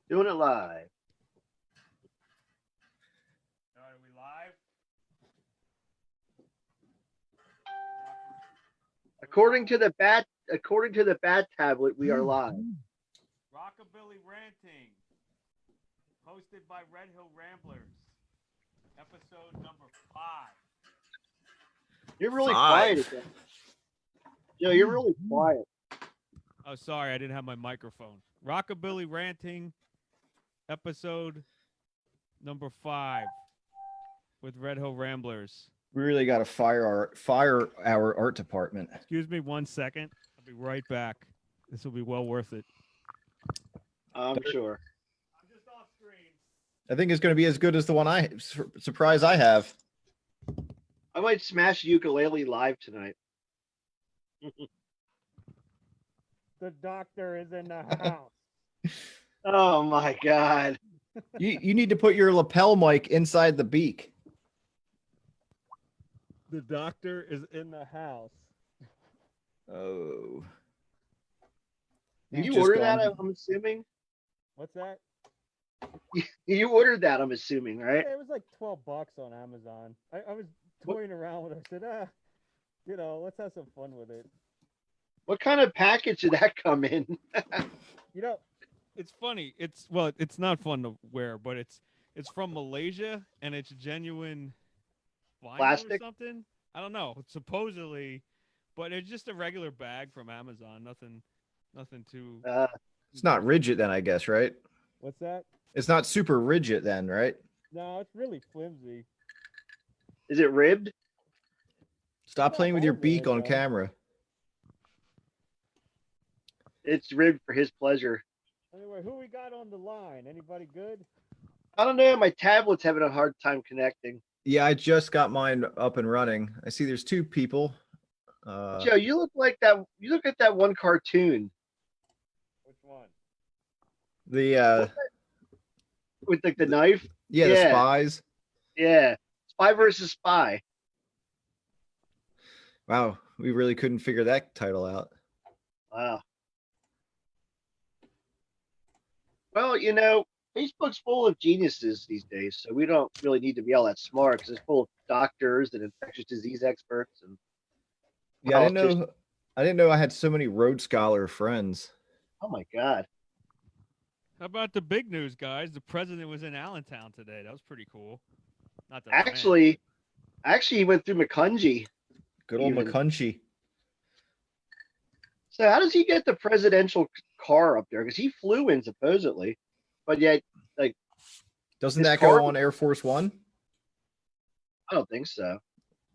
Doing it live. Are we live? According to the bat tablet, we are live. Rockabilly Ranting, hosted by Red Hill Ramblers, episode number 5. You're really quiet Five. again. Joe, you're really quiet. Oh, sorry, I didn't have my microphone. Rockabilly Ranting, episode number 5, with Red Hill Ramblers. We really got to fire our art department. Excuse me 1 second. I'll be right back. This will be well worth it. I'm sure. I'm just off screen. I think it's going to be as good as the one surprise I have. I might smash ukulele live tonight. The doctor is in the house. Oh my god. You need to put your lapel mic inside the beak. The doctor is in the house. Oh. Did you just order gone- that? I'm assuming. What's that? You ordered that. I'm assuming, right? Yeah, it was like $12 on Amazon. I was toying around with it. I said, let's have some fun with it. What kind of package did that come in? It's funny. It's not fun to wear, but it's from Malaysia and it's genuine vinyl Plastic? or something. I don't know. Supposedly, but it's just a regular bag from Amazon. Nothing too. It's not rigid then, I guess, right? What's that? It's not super rigid then, right? No, it's really flimsy. Is it ribbed? Stop playing with your holes in beak it, on though. camera. It's ribbed for his pleasure. Anyway, who we got on the line? Anybody good? I don't know. My tablet's having a hard time connecting. Yeah, I just got mine up and running. I see there's 2 people. Joe, you look like that. You look at that one cartoon Which one? The with like the knife. the Yeah. spies. Yeah, spy versus spy. Wow, we really couldn't figure that title out. Wow. Well, Facebook's full of geniuses these days, so we don't really need to be all that smart because it's full of doctors and infectious disease experts and Yeah, politicians. I didn't know I had so many Rhodes Scholar friends. Oh my God. How about the big news, guys? The president was in Allentown today. That was pretty cool. Not that Actually, he went through McCungy. Good old Even. McCunchy. So how does he get the presidential car up there? Because he flew in supposedly, but yet, Doesn't his that car- go on Air Force One? I don't think so.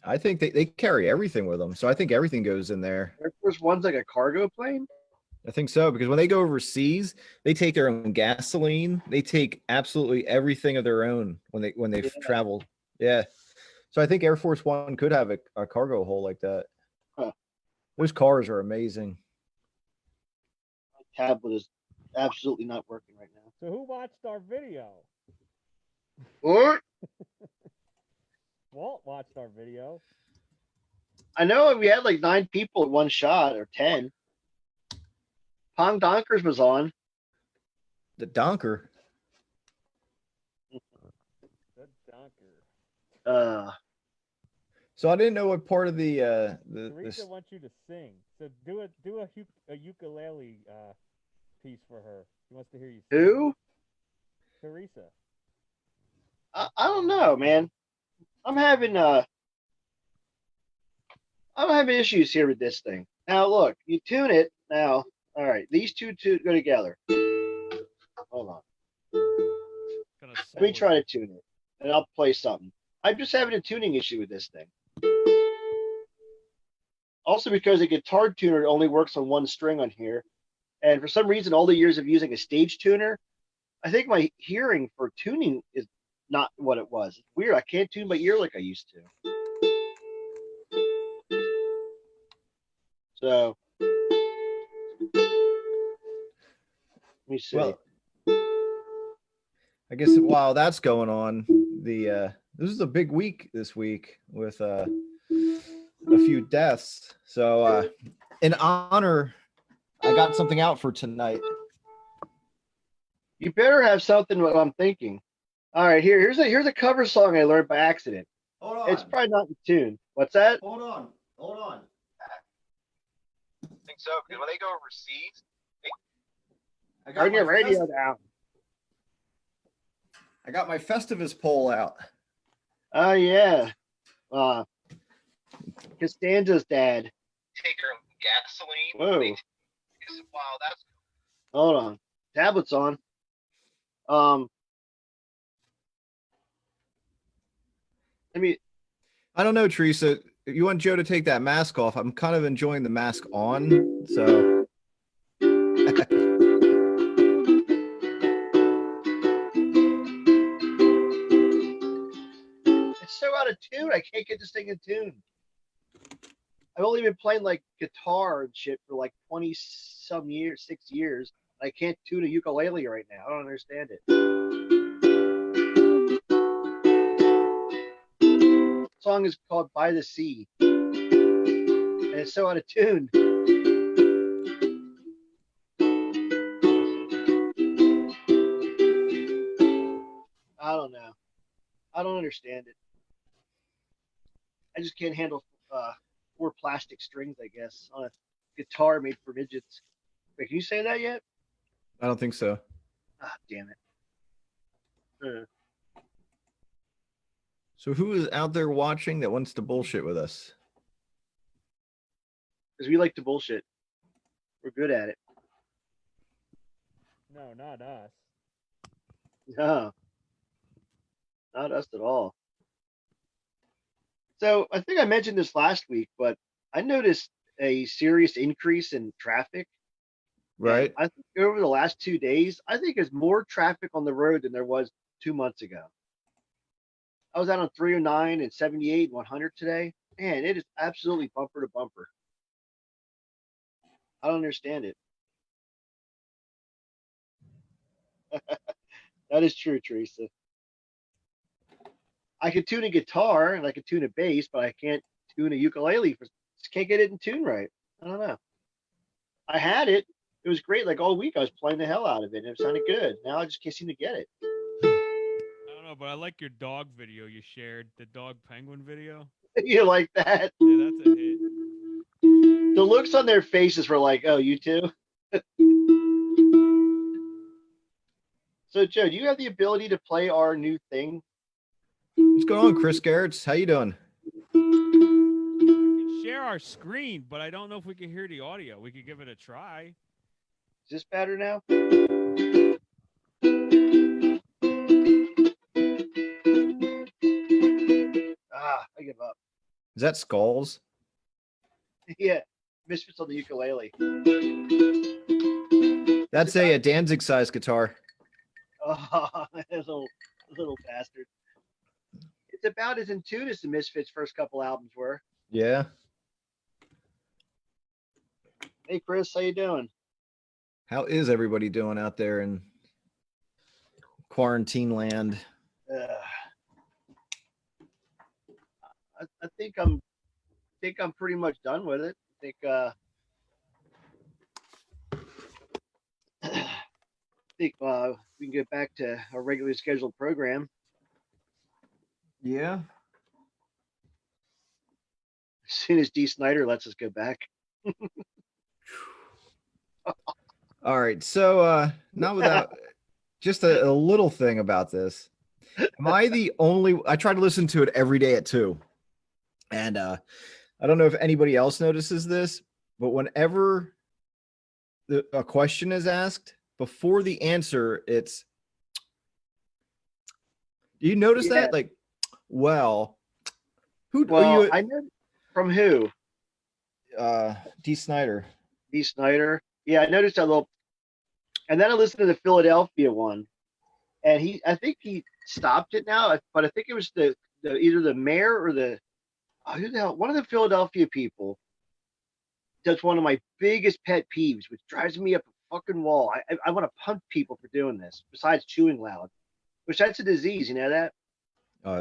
I think they carry everything with them. So I think everything goes in there. Air Force One's like a cargo plane. I think so, because when they go overseas, they take their own gasoline. They take absolutely everything of their own when they Yeah. travel. Yeah. So I think Air Force One could have a cargo hold like that. Huh. Those cars are amazing. My tablet is absolutely not working right now. So who watched our video? Or Walt watched our video. I know we had like 9 people in one shot or 10. Pong Donkers was on. The Donker. Good donker. So I didn't know what part of the Teresa wants you to sing. So do a ukulele piece for her. She wants to hear you sing. who? Teresa. I don't know, man. I'm having issues here with this thing. Now look, you tune it now. All right, these two go together. Hold on. Gonna Let me solo. try to tune it, and I'll play something. I'm just having a tuning issue with this thing. Also, because the guitar tuner only works on one string on here, and for some reason, all the years of using a stage tuner, I think my hearing for tuning is not what it was. It's weird. I can't tune my ear like I used to. So, let me see. Well, I guess while that's going on, this is a big week this week with a few deaths. So in honor, I got something out for tonight. You better have something what I'm thinking. All right, here's a cover song I learned by accident. Hold on. It's probably not in tune. What's that? Hold on. Hold on. I think so, because when they go overseas, I Turn your radio down. I got my Festivus pole out. Oh yeah. Costanza's dad. take their gasoline. Whoa. Wow, that's Hold on. Tablet's on. Let me. I don't know, Teresa. If you want Joe to take that mask off, I'm kind of enjoying the mask on. So It's so out of tune. I can't get this thing in tune. I've only been playing like guitar and shit for like 20 some years, 6 years. I can't tune a ukulele right now. I don't understand it. The song is called By the Sea. And it's so out of tune. I don't know. I don't understand it. I just can't handle 4 plastic strings, I guess, on a guitar made for midgets. Wait, can you say that yet? I don't think so. Ah, damn it. So who is out there watching that wants to bullshit with us? Because we like to bullshit. We're good at it. No, not us. No, not us at all. So I think I mentioned this last week, but I noticed a serious increase in traffic. Right? And I think over the last 2 days, I think there's more traffic on the road than there was 2 months ago. I was out on 309 and 78 and 100 today. Man, it is absolutely bumper to bumper. I don't understand it. That is true, Teresa. I could tune a guitar and I could tune a bass, but I can't tune a ukulele. Just can't get it in tune right. I don't know. I had it. It was great. Like all week, I was playing the hell out of it, and it sounded good. Now I just can't seem to get it. I don't know, but I like your dog video you shared, the dog penguin video. You like that? Yeah, that's a hit. The looks on their faces were like, "Oh, you too." So, Joe, do you have the ability to play our new thing? What's going on, Chris Garretts? How you doing? We can share our screen, but I don't know if we can hear the audio. We could give it a try. Is this better now? I give up. Is that Skulls? Yeah, Misfits on the ukulele. That's a Danzig size guitar. Oh, little bastard. It's about as in tune as the Misfits' first couple albums were. Yeah. Hey, Chris, how you doing? How is everybody doing out there in quarantine land? I think I'm pretty much done with it. I think we can get back to our regularly scheduled program Yeah. as soon as D. Snyder lets us go back. All right. So not without just a little thing about this. Am I the only I try to listen to it every day at 2. And I don't know if anybody else notices this, but whenever a question is asked, before the answer, it's do you notice that? Like, well, who Well, are you? I know from who? D. Snyder. D. Snyder. Yeah, I noticed that little. And then I listened to the Philadelphia one, and I think he stopped it now. But I think it was the either the mayor or who the hell, one of the Philadelphia people. That's one of my biggest pet peeves, which drives me up a fucking wall. I want to punch people for doing this. Besides chewing loud, which that's a disease. You know that?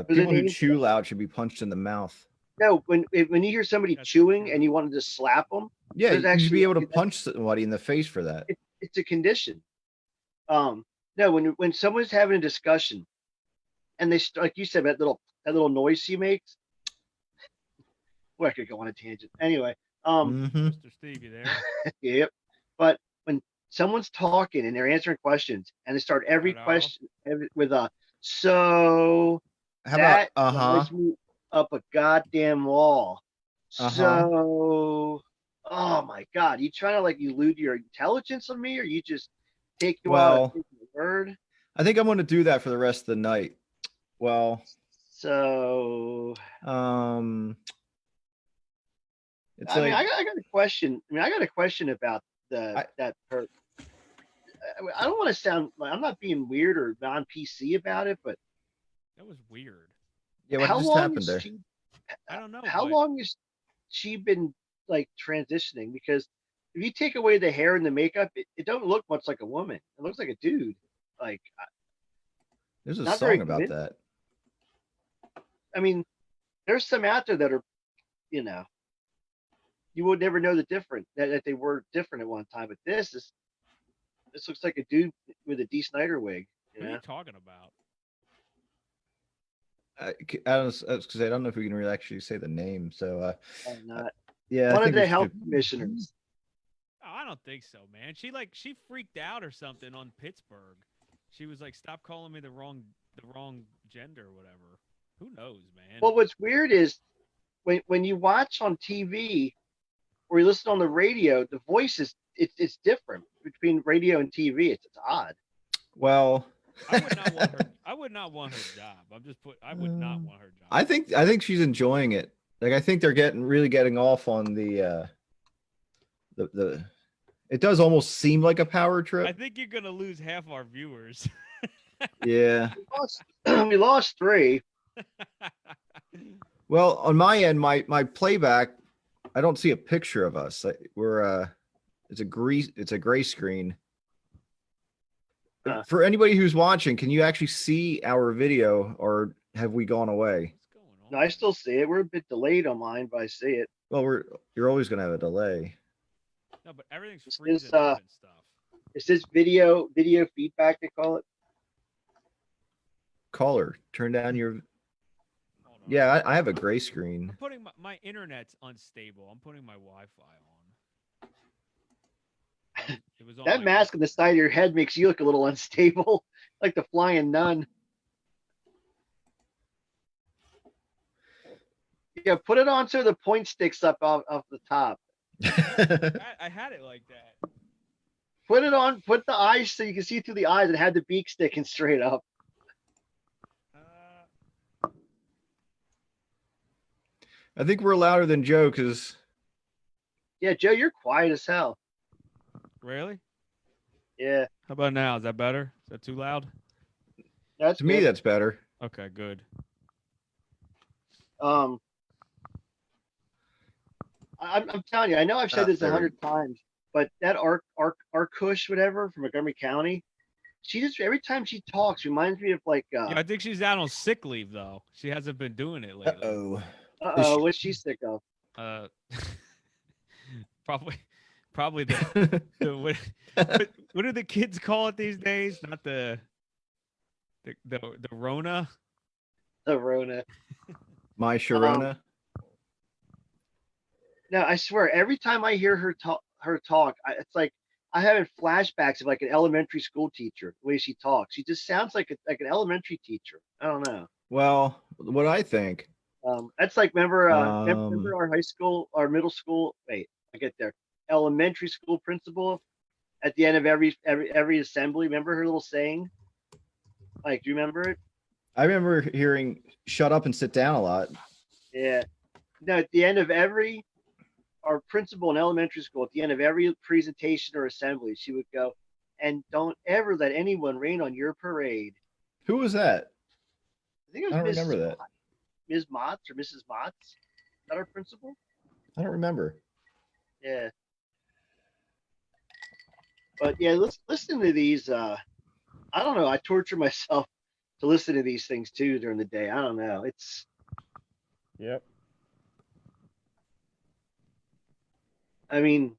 People who chew loud should be punched in the mouth. No, when you hear somebody chewing and you want to just slap them, yeah, you should be able to punch somebody in the face for that. It's a condition. No, when someone's having a discussion and like you said, that little noise she makes. Well, I could go on a tangent. Anyway, Mm-hmm. Mr. Steve, you there? yep. But when someone's talking and they're answering questions and they start every Hello? question with a so How about that drives me up a goddamn wall. Uh-huh. So, oh my god, you trying to like elude your intelligence on me, or you just take you on Well, a word? I think I'm going to do that for the rest of the night. Well, So, um, it's I mean, like I got a question. I mean, I got a question about I, that per. I don't want to sound like I'm not being weird or non PC about it, but That was weird. yeah, what how just long happened is there? she? I don't know, How but long has she been like transitioning? Because if you take away the hair and the makeup, it don't look much like a woman. It looks like a dude. Like There's a not very song about convincing. that. I mean, there's some out there that are, you know, you would never know the difference that they were different at one time. But this looks like a dude with a D. Snyder wig. You who are you know, talking about? I was gonna say, I don't know if we can really actually say the name. So, not yeah, I one of think the we health should. commissioners. Oh, I don't think so, man. She freaked out or something on Pittsburgh. She was like, "Stop calling me the wrong gender or whatever." Who knows, man? Well, what's weird is when you watch on TV or you listen on the radio, the voice is it's different between radio and TV. It's odd. Well, I would not want her. I would not want her job. I would not want her job. I think she's enjoying it. Like I think they're getting off on the. It does almost seem like a power I trip. think you're gonna lose half our viewers. Yeah. We lost three. Well, on my end, my playback, I don't see a picture of us. We're it's a gray screen. Uh, For anybody who's watching, can you actually see our video, or have we gone away? What's going no, on? I still see it. We're a bit delayed on mine, but I see it. Well, you're always gonna have a delay. No, but everything's This freezing up and stuff. is this video feedback they call it. Caller, turn down your. Hold on. Yeah, I have a gray screen. I'm putting my internet's unstable. I'm putting my Wi-Fi on. It was on That like mask on the side of your head makes you look a little unstable, like the flying nun. Yeah, put it on so the point sticks up off the top. I had it like that. Put it on. Put the eyes so you can see through the eyes and have the beak sticking straight up. I think we're louder than Joe because Yeah, Joe, you're quiet as hell. Really? Yeah, How about now? Is that better? Is that too loud? that's to me good. that's better. Okay, good. I'm telling you, I know I've said this There we 100 times, but that Arkush, whatever, from Montgomery County, she just every time she talks reminds me of like Yeah, I think she's out on sick leave though. She hasn't been doing it lately. Uh-oh. what's she sick of? Uh, probably what do the kids call it these days? Not the Rona. The Rona. My Sharona. No, I swear, every time I hear her talk, it's like I have flashbacks of like an elementary school teacher. The way she talks, she just sounds like an elementary teacher. I don't know. Well, what I think. That's like remember Um, our high school, our middle school. Wait, I get there. Elementary school principal at the end of every assembly. Remember her little saying? Like, do you remember it? I remember hearing "shut up and sit down" a lot. Yeah. No, at the end of our principal in elementary school, at the end of every presentation or assembly, she would go, "And don't ever let anyone rain on your parade." Who was that? I think it I don't was remember that. Ms. Motts or Mrs. Motts. Is that our principal? I don't remember. Yeah. But yeah, listen to these. I don't know. I torture myself to listen to these things too during the day. I don't know. It's Yep. I mean,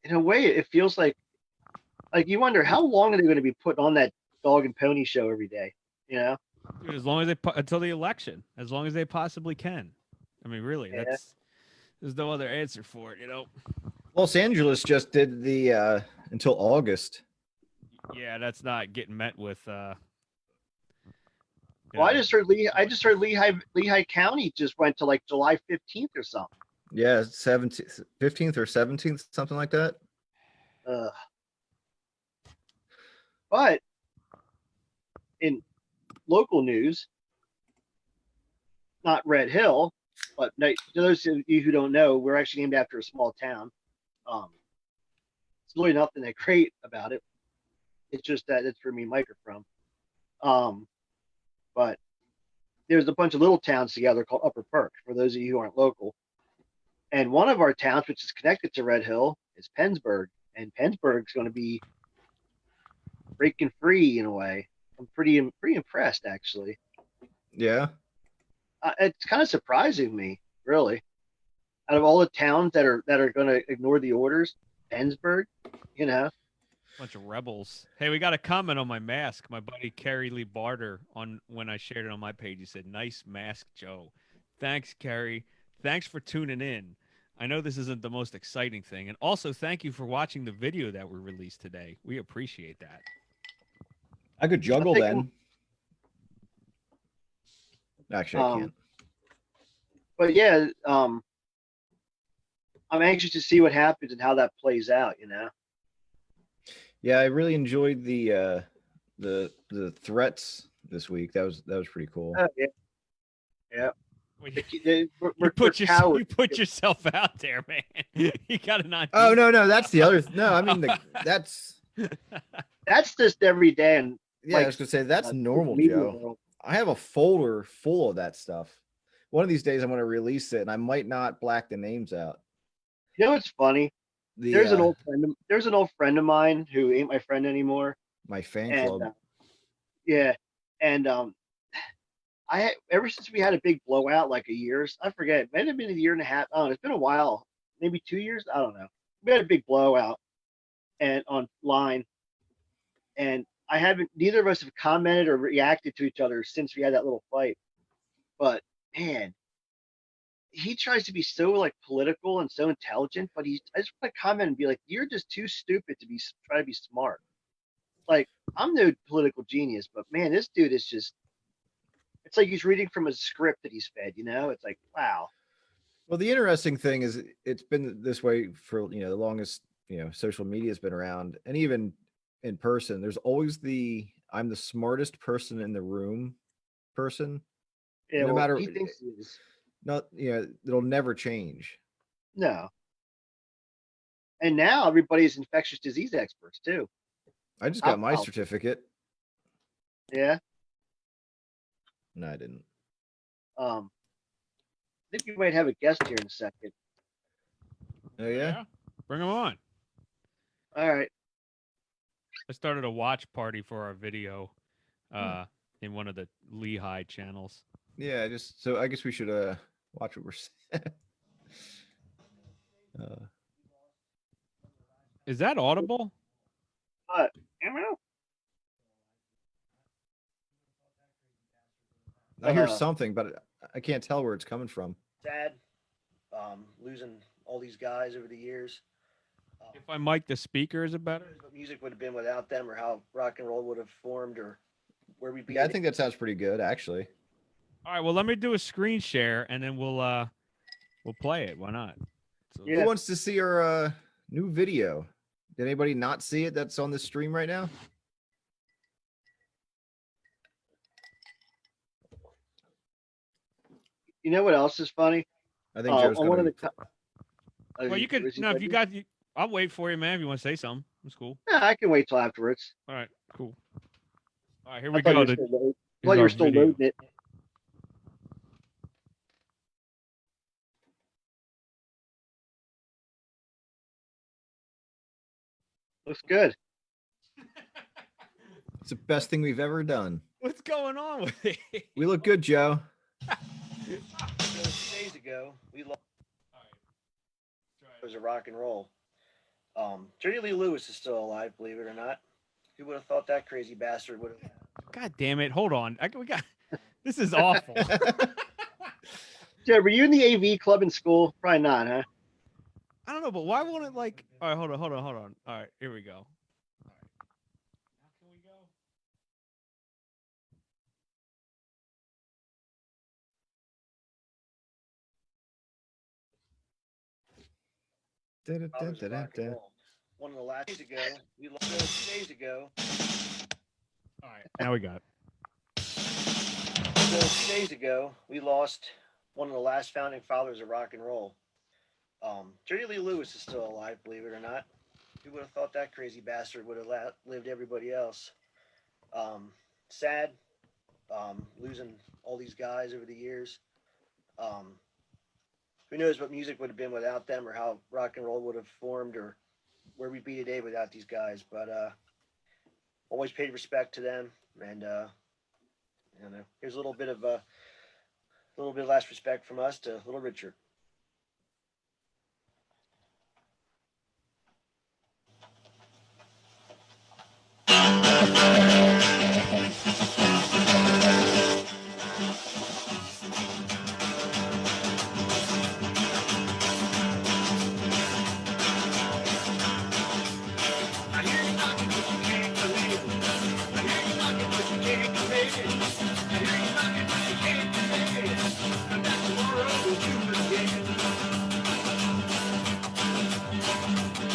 in a way, it feels like Like you wonder how long are they going to be putting on that dog and pony show every day? You know? Dude, as long as until the election, as long as they possibly can. I mean, really, Yeah. there's no other answer for it, Los Angeles just did the until August. Yeah, that's not getting met with. Well, I just heard Lehigh County just went to like July 15th or something. Yeah, 17th, 15th or 17th, something like that. Uh, but in local news, not Red Hill, but those of you who don't know, we're actually named after a small town. It's really nothing that great about it. It's just that it's where me and Mike are from. But there's a bunch of little towns together called Upper Perk, for those of you who aren't local. And one of our towns, which is connected to Red Hill, is Pennsburg. And Pennsburg's going to be breaking free in a way. I'm pretty impressed, actually. Yeah. It's kind of surprising me, really. Out of all the towns that are going to ignore the orders, Pennsburg, you know. Bunch of rebels. Hey, we got a comment on my mask. My buddy Kerry Lee Barter on when I shared it on my page. He said, "Nice mask, Joe." Thanks, Kerry. Thanks for tuning in. I know this isn't the most exciting thing, and also thank you for watching the video that we released today. We appreciate that. I could juggle think then. Actually, I can't. But yeah, I'm anxious to see what happens and how that plays out. You know. Yeah, I really enjoyed the threats this week. That was pretty cool. Yeah. Yeah. Well, We're cowards. you put yourself out there, man. You gotta not. Oh no, that's the other. No, I mean that's That's just every day. And yeah, I was gonna say that's normal, Joe. World. I have a folder full of that stuff. One of these days, I'm going to release it, and I might not black the names out. You know what's funny? There's an old friend of mine who ain't my friend anymore. My fan club. Yeah, and ever since we had a big blowout, like I forget, it might have been a year and a half. Oh, it's been a while, maybe 2 years. I don't know. We had a big blowout, and online, and neither of us have commented or reacted to each other since we had that little fight. But man, he tries to be so like political and so intelligent, but I just want to comment and be like, you're just too stupid to try to be smart. Like, I'm no political genius, but man, this dude is just, it's like he's reading from a script that he's fed, you know? It's like, wow. Well, the interesting thing is it's been this way for, the longest, social media has been around, and even in person, there's always I'm the smartest person in the room person. Yeah, no matter he thinks he is. Not, it'll never change. No. And now everybody's infectious disease experts too. I just got my certificate. Yeah. No, I didn't. I think we might have a guest here in a second. Oh yeah? Bring him on. All right. I started a watch party for our video in one of the Lehigh channels. Yeah, so I guess we should watch what we're saying. Is that audible? I don't know. I hear something, but I can't tell where it's coming from. Sad. Losing all these guys over the years. If I mic the speaker, is it better? What music would have been without them, or how rock and roll would have formed, or where we'd be. Yeah, I think that sounds pretty good, actually. All right, well, let me do a screen share, and then we'll play it. Why not? So, yeah. Who wants to see our new video? Did anybody not see it that's on the stream right now? You know what else is funny? I think Joe's on one of the. Well, you could. No, if you got, I'll wait for you, man. If you want to say something, it's cool. Yeah, I can wait till afterwards. All right, cool. All right, here we go. While you're still loading it. Looks good. It's the best thing we've ever done. What's going on with it? We look good, Joe. 2 days ago, we lost. It was a rock and roll. Jerry Lee Lewis is still alive, believe it or not. Who would have thought that crazy bastard would have? God damn it! Hold on. We got. This is awful. Jared, were you in the AV club in school? Probably not, huh? I don't know, but why won't it like? All right, hold on. All right, here we go. All right. Now can we go? Rock and roll. One of the last days ago, we lost 2 days ago. All right, now we got. So 2 days ago, we lost one of the last founding fathers of rock and roll. Jerry Lee Lewis is still alive, believe it or not. Who would have thought that crazy bastard would have lived everybody else? Sad, losing all these guys over the years. Who knows what music would have been without them, or how rock and roll would have formed, or where we'd be today without these guys. But always paid respect to them, and here's a little bit of last respect from us to Little Richard.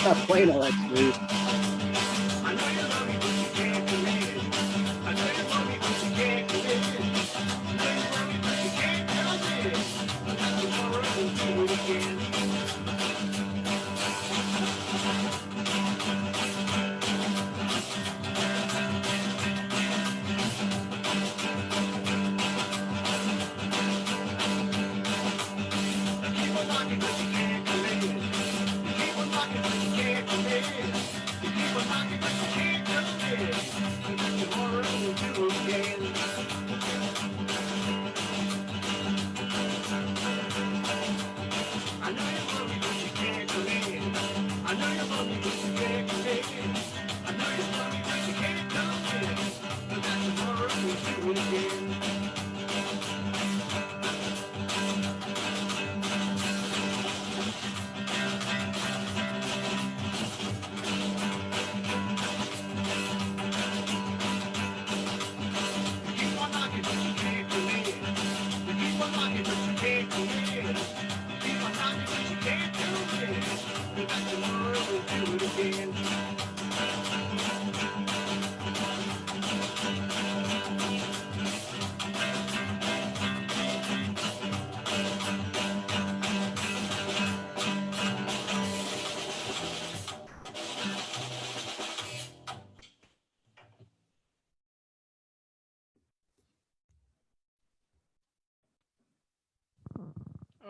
Stop playing all that smooth.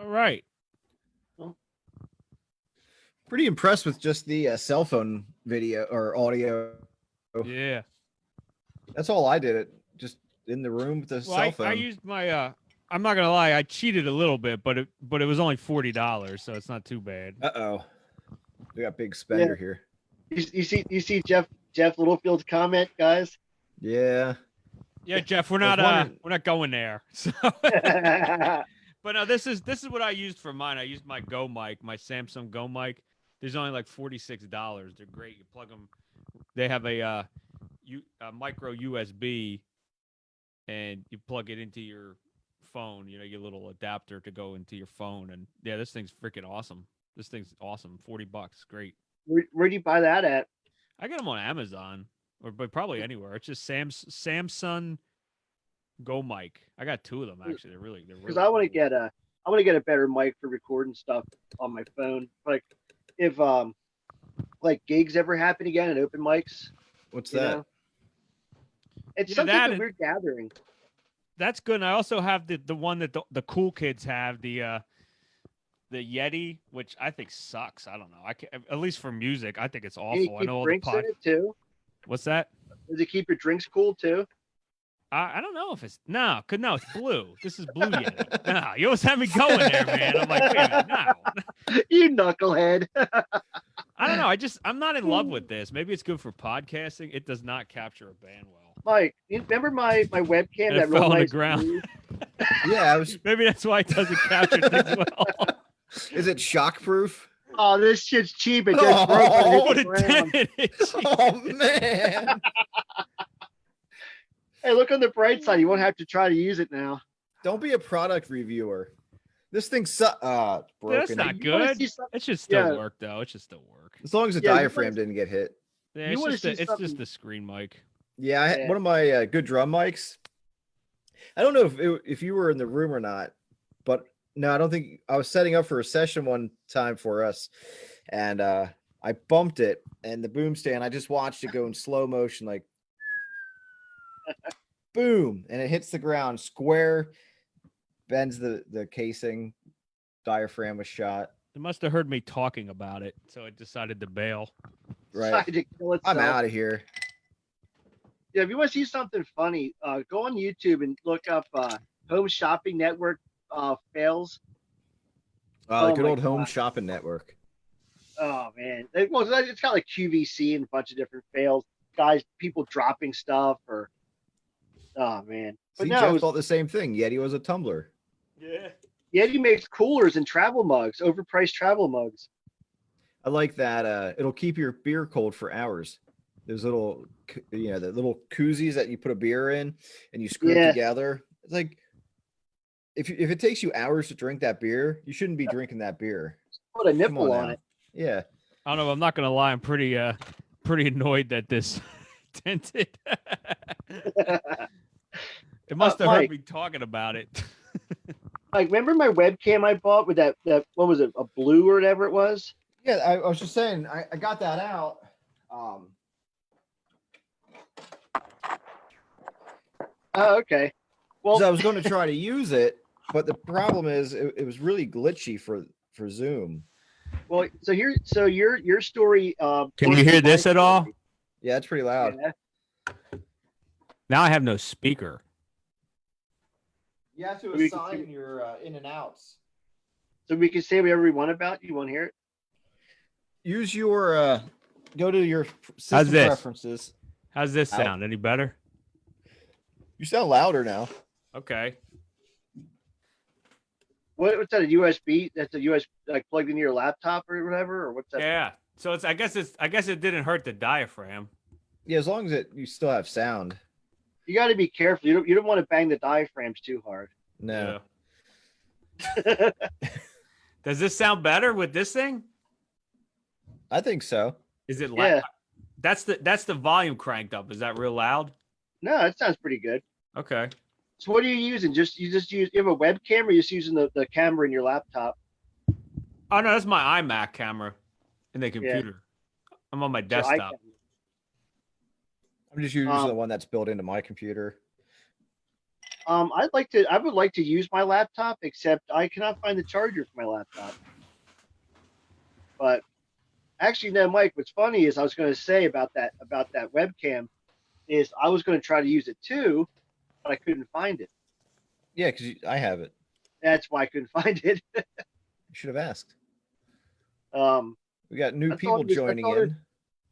All right. Pretty impressed with just the cell phone video or audio. Yeah. That's all I did. It just in the room with the Well, cell phone. I used my. I'm not gonna lie. I cheated a little bit, but it was only $40, so it's not too bad. Uh-oh. We got big spender here. You see Jeff Littlefield's comment, guys. Yeah. Yeah, Jeff, we're I was not wondering- we're not going there. So. But no, this is what I used for mine. I used my Go mic, my Samsung Go mic. There's only like $46. They're great. You plug them. They have a micro USB, and you plug it into your phone. You know, your little adapter to go into your phone. And yeah, this thing's freaking awesome. This thing's awesome. $40, great. Where do you buy that at? I got them on Amazon, but probably anywhere. It's just Samsung Go mic. I got 2 of them actually. They're really Because I want to get a better mic for recording stuff on my phone. Like if like gigs ever happen again at open mics. What's you that? know? It's Yeah, something that that and- we're gathering. That's good. And I also have the one that the cool kids have, the Yeti, which I think sucks. I don't know. At least for music, I think it's Can you awful. I keep know all the drinks in pod. it too? What's that? Does it keep your drinks cool too? I don't know if it's no, it's blue. This is blue Yeti. No, you always have me going there, man. I'm like, wait a minute, no. You knucklehead. I don't know. I'm not in love with this. Maybe it's good for podcasting. It does not capture a band well. Mike, you remember my webcam And that it fell real on the nice ground. blue? Yeah, I was. Maybe that's why it doesn't capture things well. Is it shockproof? Oh, this shit's cheap. It just broke when it hit What the it ground. did. Oh man! Hey, look on the bright side. You won't have to try to use it now. Don't be a product reviewer. This thing's broken. That's not You wanna good. see something- It should still Yeah. work though. It should still work. As long as the Yeah, you diaphragm wanna- didn't get hit. Yeah, You it's wanna just see it's just something- the screen mic. Yeah, Yeah. one of my good drum mics. I don't know if you were in the room or not, but no, I don't think I was setting up for a session one time for us, and I bumped it, and the boom stand. I just watched it go in slow motion, like boom, and it hits the ground square, bends the casing, diaphragm was shot. It must have heard me talking about it, so it decided to bail. Right, Decided to kill itself. I'm out of here. Yeah, if you want to see something funny, go on YouTube and look up Home Shopping Network fails. The Oh good my old home God. shopping network. Oh man, it's got like QVC and a bunch of different fails. Guys, people dropping stuff or. Oh man, but See, no, Jeff it was, thought the same thing. Yeti was a tumbler. Yeah. Yeti makes coolers and travel mugs, overpriced travel mugs. I like that. It'll keep your beer cold for hours. Those little, the little koozies that you put a beer in and you screw Yeah. it together. It's like if it takes you hours to drink that beer, you shouldn't be drinking that beer. Put a Come nipple on now. it. Yeah. I don't know. I'm not gonna lie. I'm pretty annoyed that this tinted. It must have heard Mike. me talking about it. Like, remember my webcam I bought with that what was it, a blue or whatever it was? Yeah, I was just saying, I got that out. Oh, okay. Well, 'Cause I was going to try to use it, but the problem is it was really glitchy for Zoom. well, so your story. Can you hear this at all? Yeah, it's pretty loud. Yeah. Now I have no speaker. You have to We can assign see- your in and outs. So we can say whatever we want about you. Want to hear it? Use your go to your system How's this? preferences. How's this Out. sound? Any better? You sound louder now. Okay. What's that? A USB? That's a USB like plugged into your laptop or whatever, or what's that? Yeah. So I guess it didn't hurt the diaphragm. Yeah, as long as you still have sound. You got to be careful. You don't want to bang the diaphragms too hard. No. Yeah. Does this sound better with this thing? I think so. Is it Yeah. loud? That's the volume cranked up. Is that real loud? No, that sounds pretty good. Okay. So what are you using? You have a webcam, or you just using the camera in your laptop? Oh no, that's my iMac camera in the computer. I'm on my So desktop. I'm just using Um, the one that's built into my computer. I would like to use my laptop, except I cannot find the charger for my laptop. But actually, no, Mike. What's funny is I was going to say about that webcam is I was going to try to use it too, but I couldn't find it. Yeah, because I have it. That's why I couldn't find it. You should have asked. We got new I thought people it was- I joining thought it-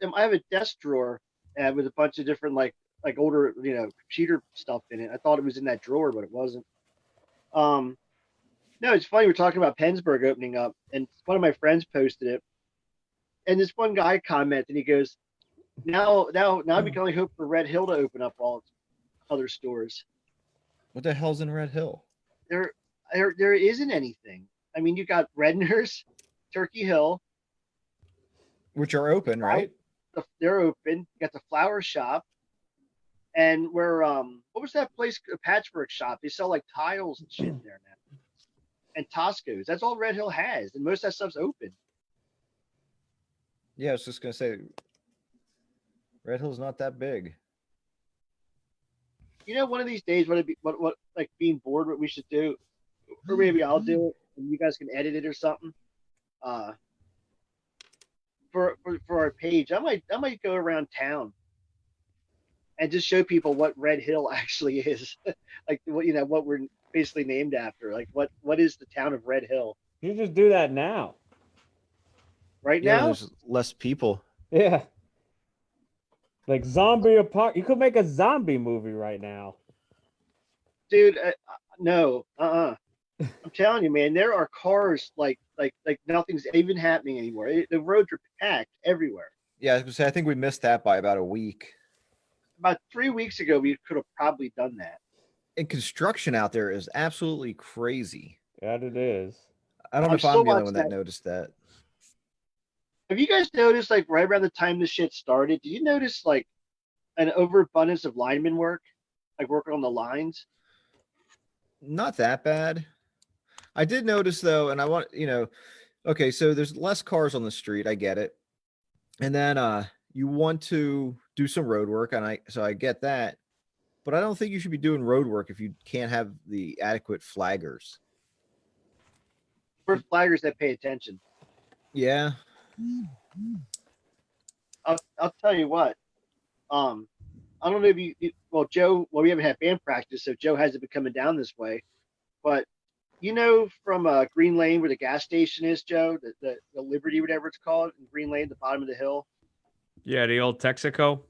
in. I have a desk drawer with a bunch of different like older computer stuff in it. I thought it was in that drawer, but it wasn't. No, it's funny. We're talking about Pennsburg opening up, and one of my friends posted it, and this one guy commented, and he goes, "Now we can only hope for Red Hill to open up all its other stores. What the hell's in Red Hill? There isn't anything. I mean, you got Redner's, Turkey Hill, Which are open, right? they're open. You got the flower shop, and where what was that place? A patchwork shop. They sell like tiles and shit there now. And Tosco's. That's all Red Hill has, and most of that stuff's open. Yeah, I was just gonna say Red Hill's not that big. One of these days, what like being bored, what we should do, or maybe I'll do it, and you guys can edit it or something. For our page, I might go around town and just show people what Red Hill actually is, like what we're basically named after. Like what is the town of Red Hill, You just do that now. Right Yeah, when now, there's less people. Yeah. Like zombie apart. You could make a zombie movie right now. dude, no, I'm telling you, man, there are cars like nothing's even happening anymore. The roads are packed everywhere. Yeah, I was gonna say, I think we missed that by about a week. About 3 weeks ago, we could have probably done that. And construction out there is absolutely crazy. That it is. I don't know I'm if I'm still the only watching one that that. noticed that. Have you guys noticed, like, right around the time this shit started? Did you notice like an overabundance of lineman work, like working on the lines? Not that bad. I did notice though, and I want, okay, so there's less cars on the street, I get it. And then you want to do some road work, and I get that. But I don't think you should be doing road work if you can't have the adequate flaggers. We're flaggers that pay attention. Yeah. I'll tell you what. I don't know if well, Joe. Well, we haven't had band practice, so Joe hasn't been coming down this way. But from Green Lane where the gas station is, Joe, the Liberty, whatever it's called, in Green Lane, the bottom of the hill. Yeah, the old Texaco.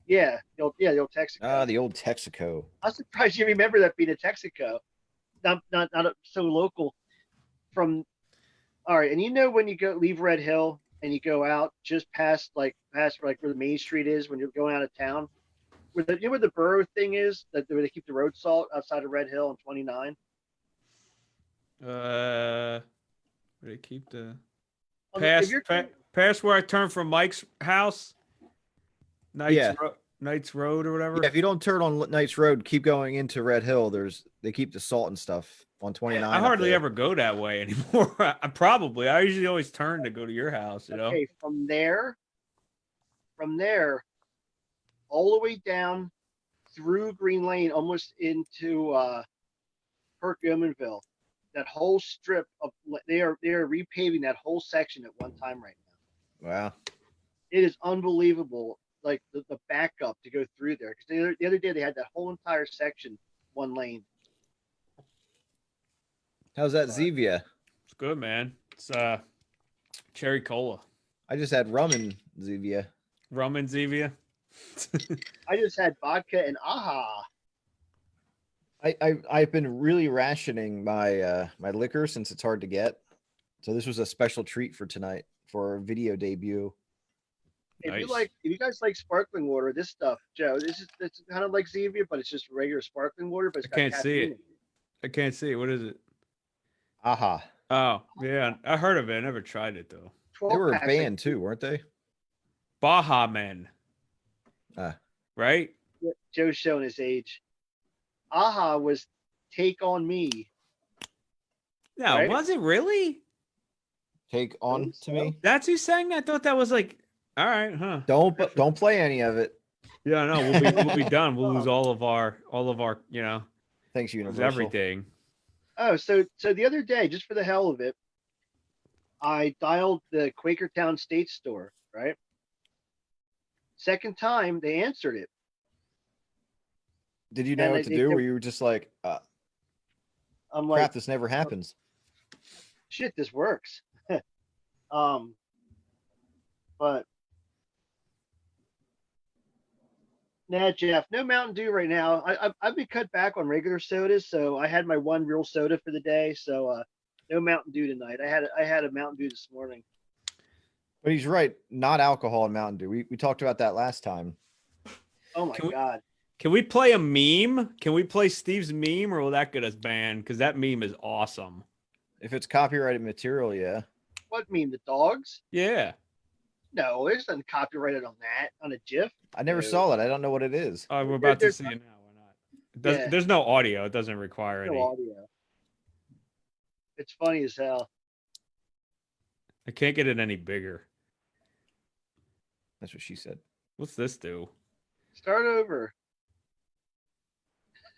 Yeah, the old Texaco. Ah, the old Texaco. I'm surprised you remember that being a Texaco, not so local. All right, and when you leave Red Hill and you go out just past like where the main street is when you're going out of town, where where the borough thing is, where they keep the road salt outside of Red Hill on 29. Where they keep the If you're past where I turn from Mike's house. Yeah. Knights Road or whatever. Yeah, if you don't turn on Knights Road, keep going into Red Hill. They keep the salt and stuff on 29. I hardly ever go that way anymore. I usually always turn to go to your house, Okay, from there, all the way down through Green Lane, almost into Perk Yeomanville. That whole strip of they are repaving that whole section at one time right now. Wow. It is unbelievable, like the backup to go through there. Because the other day they had that whole entire section one lane. How's that Zevia? It's good, man. It's cherry cola. I just had rum in Zevia. Rum and Zevia. I just had vodka and aha. I've been really rationing my my liquor since it's hard to get. So this was a special treat for tonight for our video debut. Nice. If you guys like sparkling water, this stuff, Joe, it's kind of like Zevia, but it's just regular sparkling water. But it's I can't got see caffeine it. in it. I can't see it. What is it? Aha. Oh, yeah. I heard of it. I never tried it though. They were a 12 packs, band too, weren't they? Baja Men. Right? Joe's showing his age. Aha was Take on Me. No, Right? was it really? Take on think to so. me. That's who sang that? I thought that was like, all right, huh? Don't play any of it. Yeah, no, we'll be done. We'll lose all of our, Thanks, lose Universal. everything. Oh, so the other day, just for the hell of it, I dialed the Quakertown State Store, right? Second time, they answered it. Did you know And what to they- do? they- Were you were just like, I'm crap, like, this never happens? shit, this works. But nah, Jeff, no Mountain Dew right now. I've been cut back on regular sodas, so I had my one real soda for the day. So no Mountain Dew tonight. I had a Mountain Dew this morning. But he's right. Not alcohol and Mountain Dew. We talked about that last time. Oh my Can we- god. Can we play a meme? Can we play Steve's meme, or will that get us banned? Because that meme is awesome. If it's copyrighted material, yeah. What mean the dogs? Yeah. No, there's nothing copyrighted on that on a GIF. I never No. saw it. I don't know what it is. We're about to There's see it now. Why not? It does, Yeah. There's no audio. It doesn't require No any. audio. It's funny as hell. I can't get it any bigger. That's what she said. What's this do? Start over.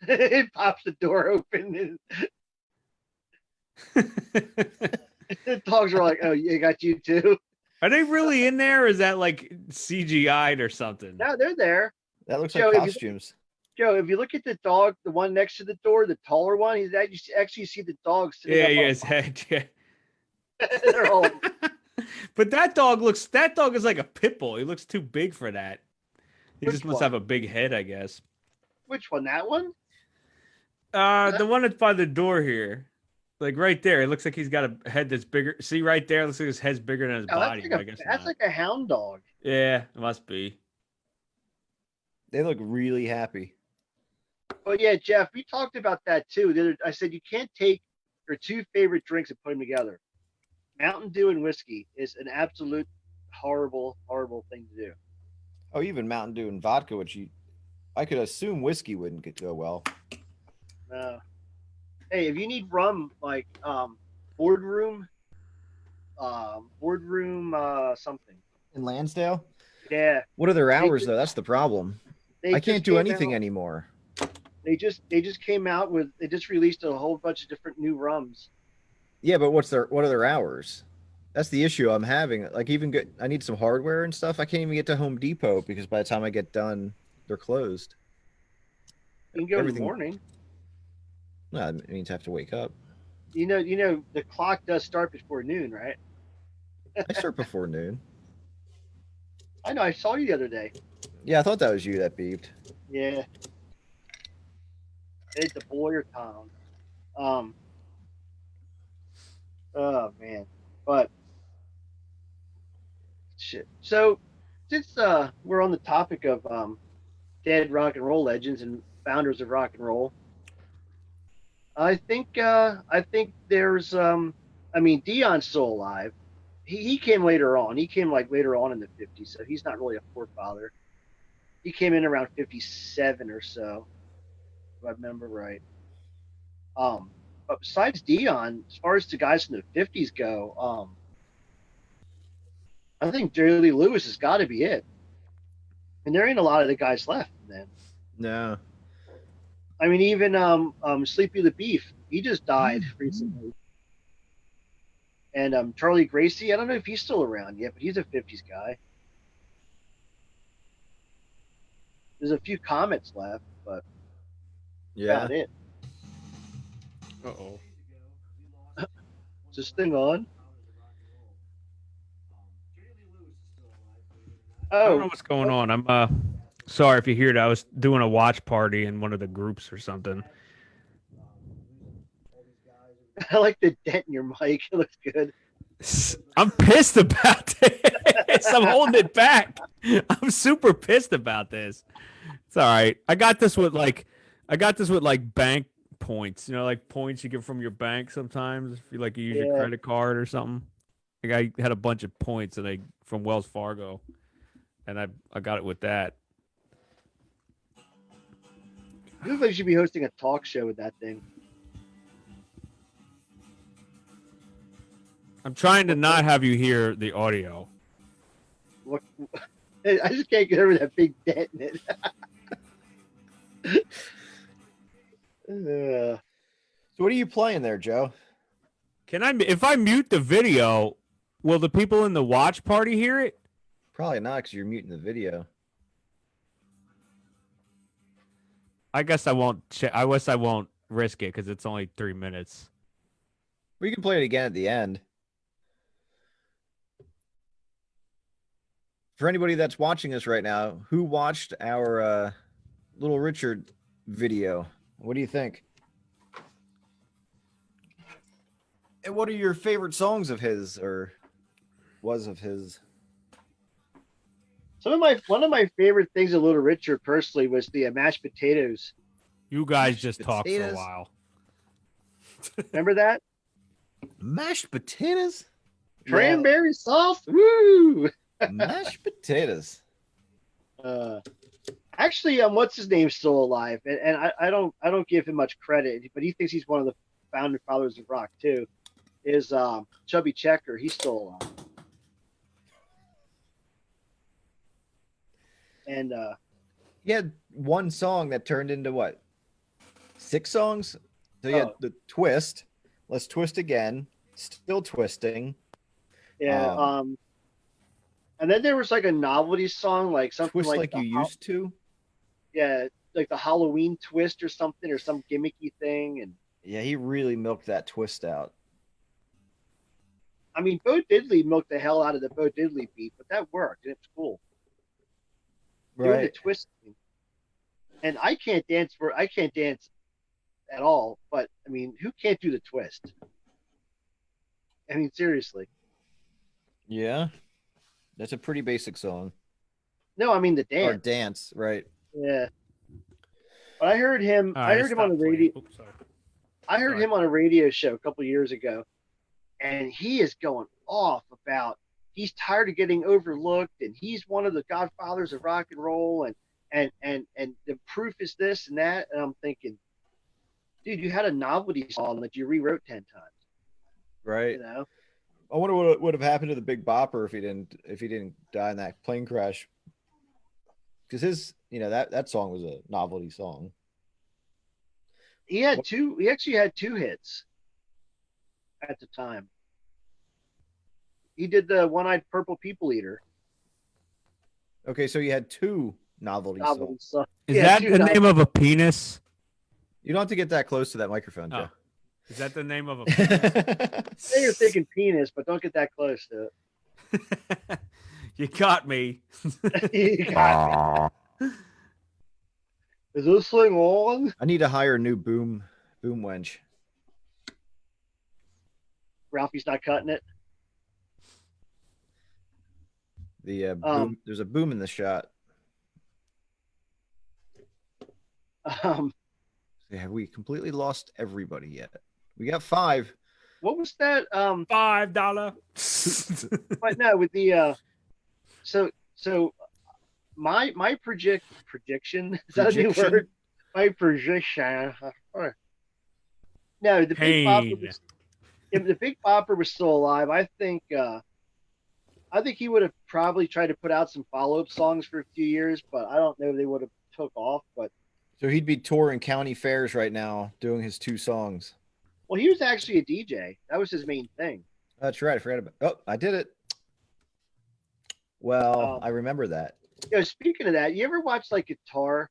It pops the door open. And the dogs are like, "Oh, you got you too." Are they really in there? Or is that like CGI'd or something? No, they're there. That looks Joe, like if you- costumes. Joe, if you look at the dog, the one next to the door, the taller one, you actually see the dog sitting Yeah, up yeah, on his head. Yeah. They're all But that dog is like a pit bull. He looks too big for that. He Which just must one? have a big head, I guess. Which one? That one? The one that's by the door here. Like right there. It looks like he's got a head that's bigger. See right there? It looks like his head's bigger than his No, body, but I guess that's not. like a hound dog. Yeah, it must be. They look really happy. But yeah, Jeff, we talked about that too. I said you can't take your two favorite drinks and put them together. Mountain Dew and whiskey is an absolute horrible, horrible thing to do. Oh, even Mountain Dew and vodka, I could assume whiskey wouldn't go well. Hey, if you need rum, like boardroom, something. In Lansdale? Yeah, What are their hours though? That's the problem. I can't do anything anymore. They just came out with they just released a whole bunch of different new rums. Yeah, but what are their hours? That's the issue I'm having. Like I need some hardware and stuff. I can't even get to Home Depot because by the time I get done, they're closed. You can go in the morning. No, it means I have to wake up. You know the clock does start before noon, right? I start before noon. I know. I saw you the other day. Yeah, I thought that was you that beeped. Yeah. It's the Boyertown. Oh man. But shit. So since we're on the topic of dead rock and roll legends and founders of rock and roll, I think there's Dion's still alive. He came later on. He came like later on in the 50s, so he's not really a forefather. He came in around 57 or so, if I remember right. But besides Dion, as far as the guys from the 50s go, I think Jerry Lee Lewis has got to be it. And there ain't a lot of the guys left then. No. I mean, even Sleepy the Beef, he just died recently. And Charlie Gracie, I don't know if he's still around yet, but he's a 50s guy. There's a few Comets left, but Yeah. about it. Uh-oh. Is this thing on? I don't know what's going on. I'm sorry if you hear it. I was doing a watch party in one of the groups or something. I like the dent in your mic. It looks good. I'm pissed about this. I'm holding it back. I'm super pissed about this. It's all right. I got this with like bank points. You know, like points you get from your bank sometimes if you use your credit card or something. Like I had a bunch of points from Wells Fargo, and I got it with that. You look like you should be hosting a talk show with that thing. I'm trying to not have you hear the audio. What? I just can't get over that big dent in it. So what are you playing there, Joe? If I mute the video, will the people in the watch party hear it? Probably not because you're muting the video. I guess I won't. I guess I won't risk it because it's only 3 minutes. We can play it again at the end. For anybody that's watching us right now, who watched our Little Richard video? What do you think? And what are your favorite songs of his or was of his? One of my favorite things of Little Richard personally was the mashed potatoes. You guys just talked for a potatoes? while. Remember that? Mashed potatoes? Cranberry sauce? Woo! Mashed potatoes. Actually, what's his name still alive? And I don't give him much credit, but he thinks he's one of the founding fathers of rock too. Is Chubby Checker? He's still alive. And He had one song that turned into what? 6 songs? So you had the twist. Let's twist again. Still twisting. yeah. And then there was like a novelty song, like something Twist like you used to. Yeah, like the Halloween twist or something, or some gimmicky thing. And Yeah, he really milked that twist out. I mean, Bo Diddley milked the hell out of the Bo Diddley beat, but that worked and it was cool. Doing the Right. twist, and I can't dance at all. But I mean, who can't do the twist? I mean, seriously. Yeah. That's a pretty basic song. No, I mean the Or dance. dance, right. Yeah. But I heard him. All I right, heard him on the stop playing. radio. Oops, sorry. I heard Sorry. him on a radio show a couple years ago, and he is going off about he's tired of getting overlooked, and he's one of the godfathers of rock and roll, and the proof is this and that. And I'm thinking, dude, you had a novelty song that you rewrote 10 times. Right. You know? I wonder what would have happened to the Big Bopper if he didn't die in that plane crash. Because his, that song was a novelty song. He actually had two hits at the time. He did the One-Eyed Purple People Eater Okay, so you had two novelty novelty songs. song. Is Yeah, that two the novelty- name of a penis? You don't have to get that close to that microphone, Oh. Joe. Is that the name of a penis? Say you're thinking penis, but don't get that close to You got me. it. You got me. Is this thing on? I need to hire a new boom wench. Ralphie's not cutting it. The boom, there's a boom in the shot. Have we completely lost everybody yet? We got 5. What was that? $5. But no, with the so my prediction is that a new Projection? word? My prediction. No, the Big Pain. Bopper was, if the Big Bopper was still alive, I think he would have probably tried to put out some follow-up songs for a few years, but I don't know if they would have took off. But So he'd be touring county fairs right now doing his 2 songs. well, he was actually a DJ. That was his main thing. That's right. I forgot about. Oh, I did it. Well, I remember that. Speaking of that, you ever watch like guitar?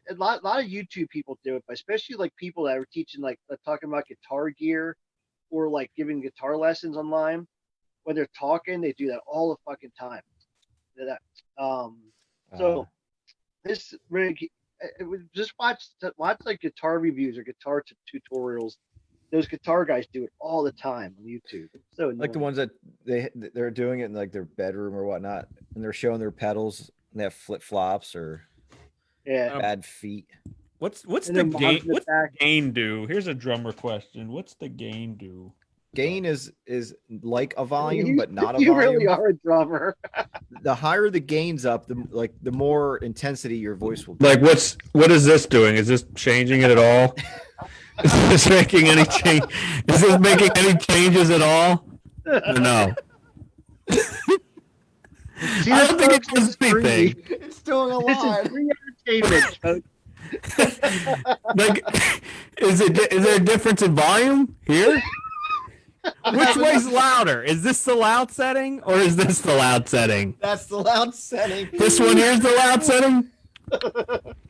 A lot of YouTube people do it, but especially like people that are teaching, like talking about guitar gear or like giving guitar lessons online. When they're talking, they do that all the fucking time. So this really, just watch like guitar reviews or guitar tutorials. Those guitar guys do it all the time on YouTube. It's so Like the annoying. ones that they're doing it in like their bedroom or whatnot, and they're showing their pedals. And they have flip flops or Yeah. bad feet. What's And the then moms gain? in the What's the back. gain do? Here's a drummer question. What's the gain do? Gain is like a volume, but not a You volume. really are a drummer. The higher the gains up, the more intensity your voice will. Be. Like what is this doing? Is this changing it at all? Is this making any change? Is this making any changes at all? Or no. See, I this don't think it folks, does anything. It's doing a This lot. is free entertainment, folks. Like, is there a difference in volume here? Which way's louder? Is this the loud setting or is this the loud setting? That's the loud setting. This one here's the loud setting?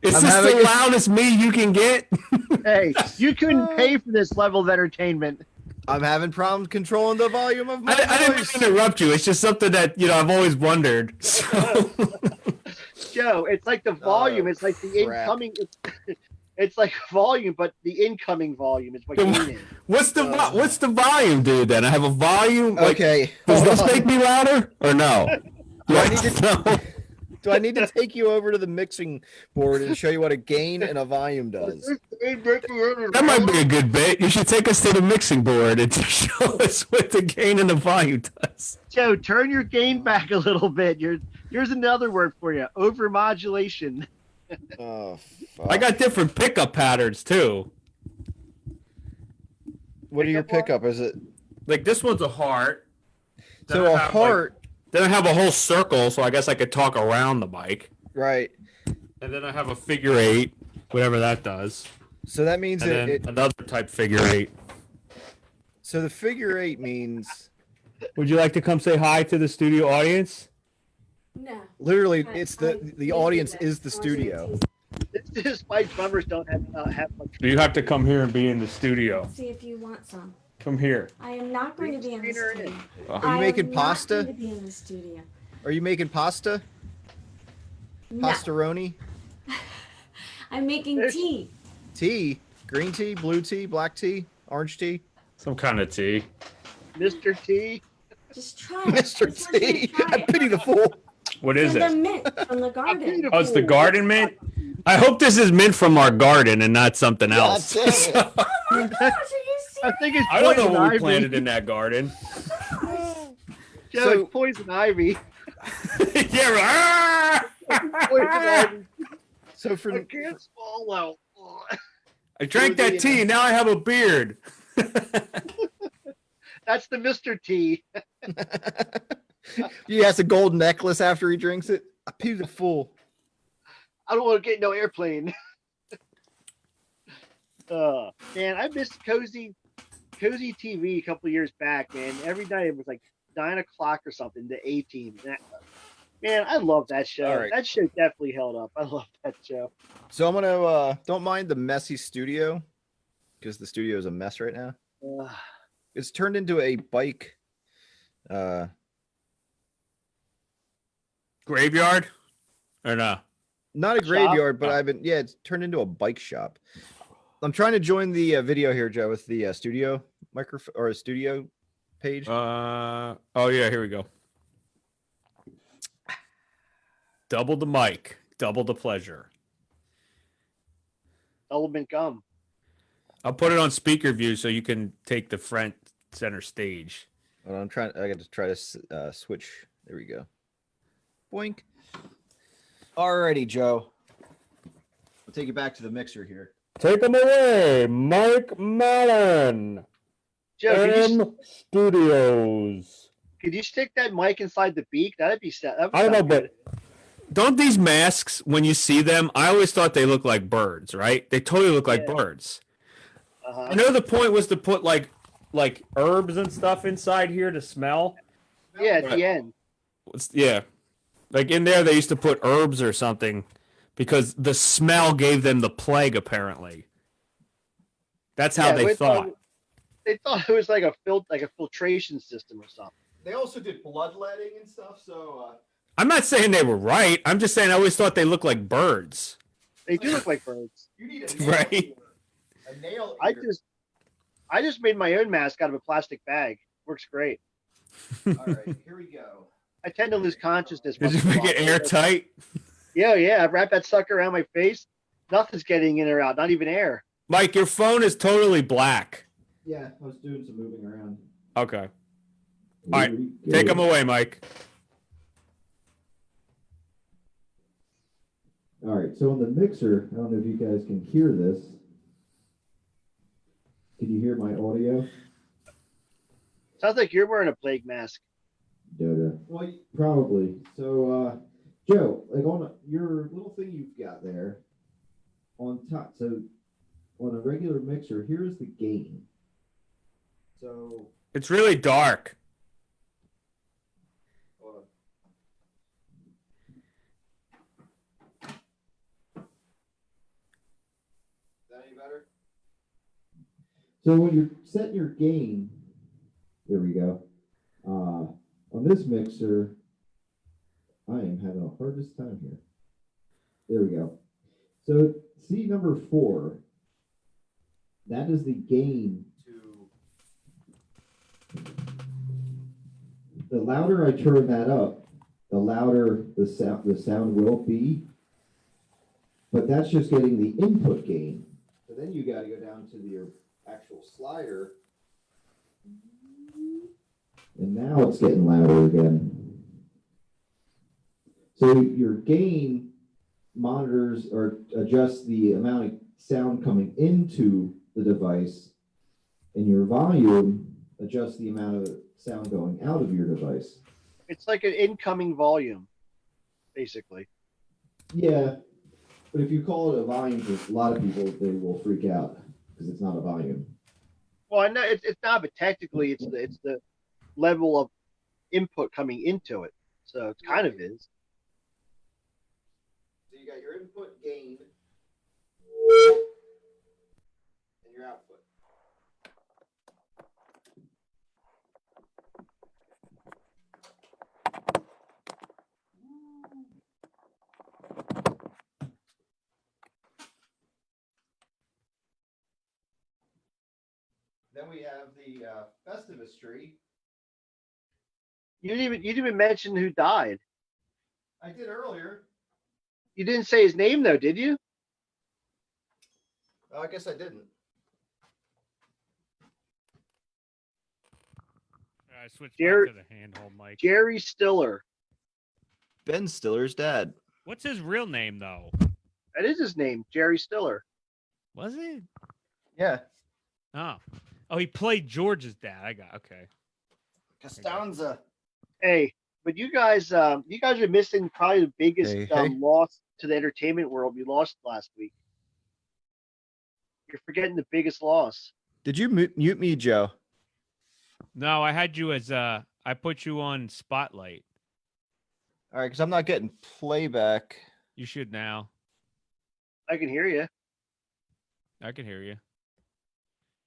Is I'm this having the a- loudest me you can get? Hey, you couldn't pay for this level of entertainment. I'm having problems controlling the volume of my I didn't voice. mean to interrupt you. It's just something that I've always wondered. So, Joe, it's like the volume. It's like the crap. incoming. It's like volume, but the incoming volume is what The- gain is. what's the volume, dude? Then I have a volume. Like, Okay. does hold this on. make me louder or no? Do I need to- No. Do I need to take you over to the mixing board and show you what a gain and a volume does? That might be a good bit. You should take us to the mixing board and show us what the gain and the volume does. Joe, turn your gain back a little bit. Here's another word for you: overmodulation. Oh, I got different pickup patterns too. What are your pickup? Is it Like this one's a heart. Then so I a have, heart? Then I have a whole circle, so I guess I could talk around the mic. Right. And then I have a figure 8, whatever that does. So that means And then another type figure 8. so the figure 8 means Would you like to come say hi to the studio audience? No. literally I- it's I the did audience that. is the I was studio. This is why drummers don't have much. You have to come here and be in the studio. See if you want some. Come here. I am not going to be in the Screen her studio. in. Are you making I am not pasta? going to be in the studio. Are you making pasta? No. Pastaroni? I'm making tea. Tea? Green tea? Blue tea? Black tea? Orange tea? Some kind of tea. Mr. T. Just try it. Mr. Just want you to T. try I it. pity the fool. What is From the it? mint from the garden. Oh, it's the garden mint. I hope this is mint from our garden and not something God else. damn it. Oh my gosh, are you I think it's I don't know poison what we ivy. planted in that garden. Joe, So- it's poison ivy. Yeah. Poison ivy. So for I can't swallow. I drank that tea. Now I have a beard. That's the Mr. T. he has a gold necklace after he drinks it. I pity the fool. I don't want to get no airplane. Man, I missed cozy TV a couple of years back, man. Every night it was like 9 o'clock or something. The A Team. Man, I love that show. All right. That show definitely held up. I love that show. So I'm gonna don't mind the messy studio because the studio is a mess right now. It's turned into a bike. Graveyard? Or no? Not a Shop? graveyard, but Oh. it's turned into a bike shop. I'm trying to join the video here, Joe, with the studio microphone or a studio page. Oh yeah, here we go. Double the mic, double the pleasure. Element gum. I'll put it on speaker view so you can take the front center stage. Well, I got to try to switch. There we go. Boink. Alrighty, Joe. I'll take you back to the mixer here. Take him away, Mike Mallon. Joe, M Studios. could you stick that mic inside the beak? That'd be set. I don't know, but Don't these masks, when you see them, I always thought they looked like birds, right? They totally look like Yeah. birds. uh I know the point was to put like herbs and stuff inside here to smell. yeah, at the end. Yeah. Like in there they used to put herbs or something because the smell gave them the plague apparently. That's how Yeah, they thought. They thought it was like a filtration system or something. They also did bloodletting and stuff, so I'm not saying they were right. I'm just saying I always thought they looked like birds. They do look like birds. you need Right. A nail I just made my own mask out of a plastic bag. Works great. All right, here we go. I tend to lose consciousness. Did you once in a make it while. airtight? Yeah. I wrap that sucker around my face. Nothing's getting in or out. Not even air. Mike, your phone is totally black. Yeah, I was doing some moving around. Okay. All right. Take them away, Mike. All right, so on the mixer, I don't know if you guys can hear this. Can you hear my audio? Sounds like you're wearing a plague mask. Dota. Well, probably. So, Joe, like on your little thing you've got there on top. So, on a regular mixer, here's the gain. So, It's really dark. uh, is that any better? So when you're setting your gain, there we go. On this mixer, I am having the hardest time here. There we go. So see number 4. That is the gain to. The louder I turn that up, the louder the sound will be. But that's just getting the input gain. So then you got to go down to your actual slider. And now it's getting louder again. So your gain monitors or adjusts the amount of sound coming into the device, and your volume adjusts the amount of sound going out of your device. It's like an incoming volume, basically. Yeah, but if you call it a volume, for a lot of people, they will freak out because it's not a volume. Well, I know it's not, but technically it's the level of input coming into it. So it kind of is. So you got your input gain and your output. Then we have the Festivus tree. You didn't even mention who died. I did earlier. You didn't say his name though, did you? Oh, I guess I didn't. I switched Jerry- back to the handheld mic. Jerry Stiller. Ben Stiller's dad. What's his real name though? That is his name, Jerry Stiller. Was it? Yeah. Oh, he played George's dad. I got okay. Costanza. Hey, but you guys are missing probably the biggest Hey. loss to the entertainment world. You lost last week. You're forgetting the biggest loss. Did you mute me, Joe? No, I had you as I put you on Spotlight. All right, because I'm not getting playback. You should now. I can hear you. I can hear you.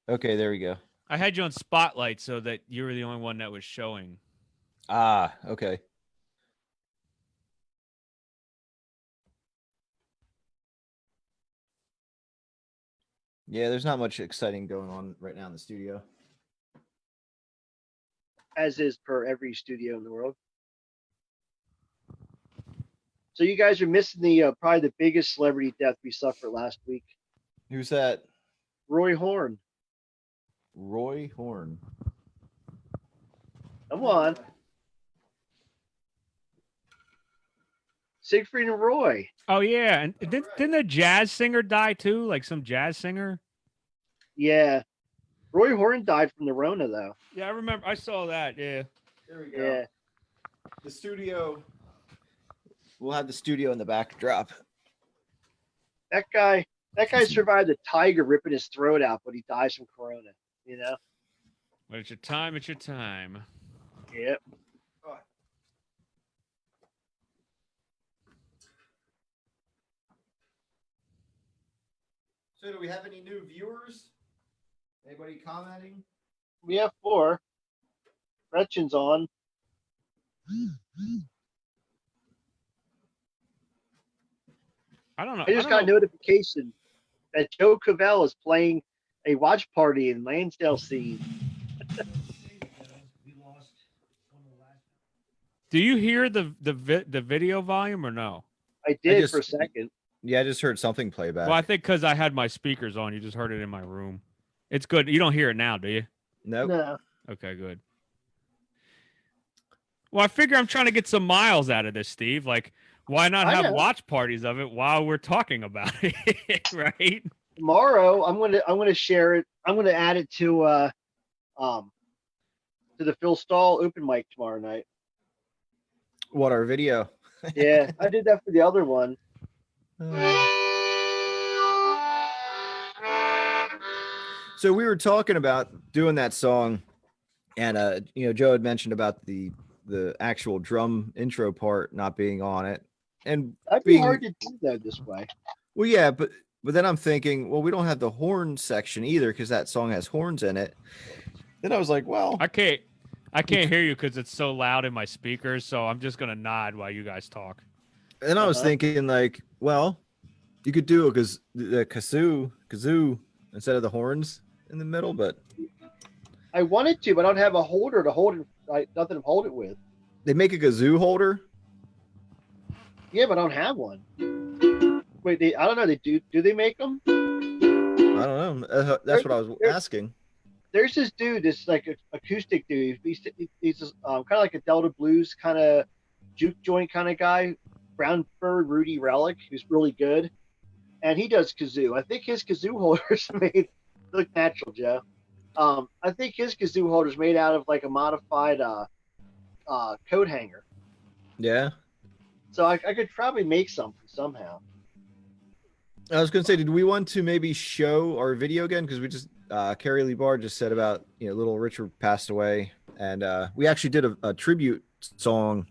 Okay, there we go. I had you on Spotlight so that you were the only one that was showing. Ah, okay. Yeah, there's not much exciting going on right now in the studio. As is per every studio in the world. So you guys are missing the probably the biggest celebrity death we suffered last week. Who's that? Roy Horn. Roy Horn. Come on. Siegfried and Roy. Oh yeah, and didn't a jazz singer die too? Like some jazz singer? Yeah. Roy Horn died from the Rona though. Yeah, I remember. I saw that. Yeah. There we Yeah. The studio. We'll have the studio in the backdrop. That guy survived a tiger ripping his throat out, but he dies from corona, you know? When it's your time, it's your time. Yep. So, do we have any new viewers? Anybody commenting? We have 4. Gretchen's on. I don't know. I just don't got a know. notification that Joe Cavell is playing a watch party in Lansdale Scene. Do you hear the video volume or no? I did just- for a second. Yeah, I just heard something play back. Well, I think because I had my speakers on, you just heard it in my room. It's good. You don't hear it now, do you? Nope. No. Okay, good. Well, I figure I'm trying to get some miles out of this, Steve. Like, why not I have know. watch parties of it while we're talking about it, right? Tomorrow I'm gonna share it. I'm gonna add it to the Phil Stahl open mic tomorrow night. What, our video? Yeah, I did that for the other one. So we were talking about doing that song, and Joe had mentioned about the actual drum intro part not being on it, and That'd be hard to do that this way. well, yeah, but then I'm thinking, well, we don't have the horn section either because that song has horns in it. Then I was like, well, I can't hear you because it's so loud in my speakers. So I'm just gonna nod while you guys talk. and I was thinking like, well, you could do it because the kazoo instead of the horns in the middle, but I wanted to, but I don't have a holder to hold it. Nothing to hold it with. they make a kazoo holder. Yeah, but I don't have one. Wait, I don't know. They do. Do they make them? I don't know. That's what I was asking. There's this dude, this like acoustic dude. He's kind of like a Delta Blues kind of juke joint kind of guy. Brown Bird Rudy Relic, who's really good, and he does kazoo. I think his kazoo holder's made look natural, Joe. I think his kazoo holder's made out of like a modified coat hanger. Yeah. So I could probably make something somehow. I was going to say, did we want to maybe show our video again? Because we just, Carrie Lee Barr just said about, little Richard passed away. And we actually did a tribute song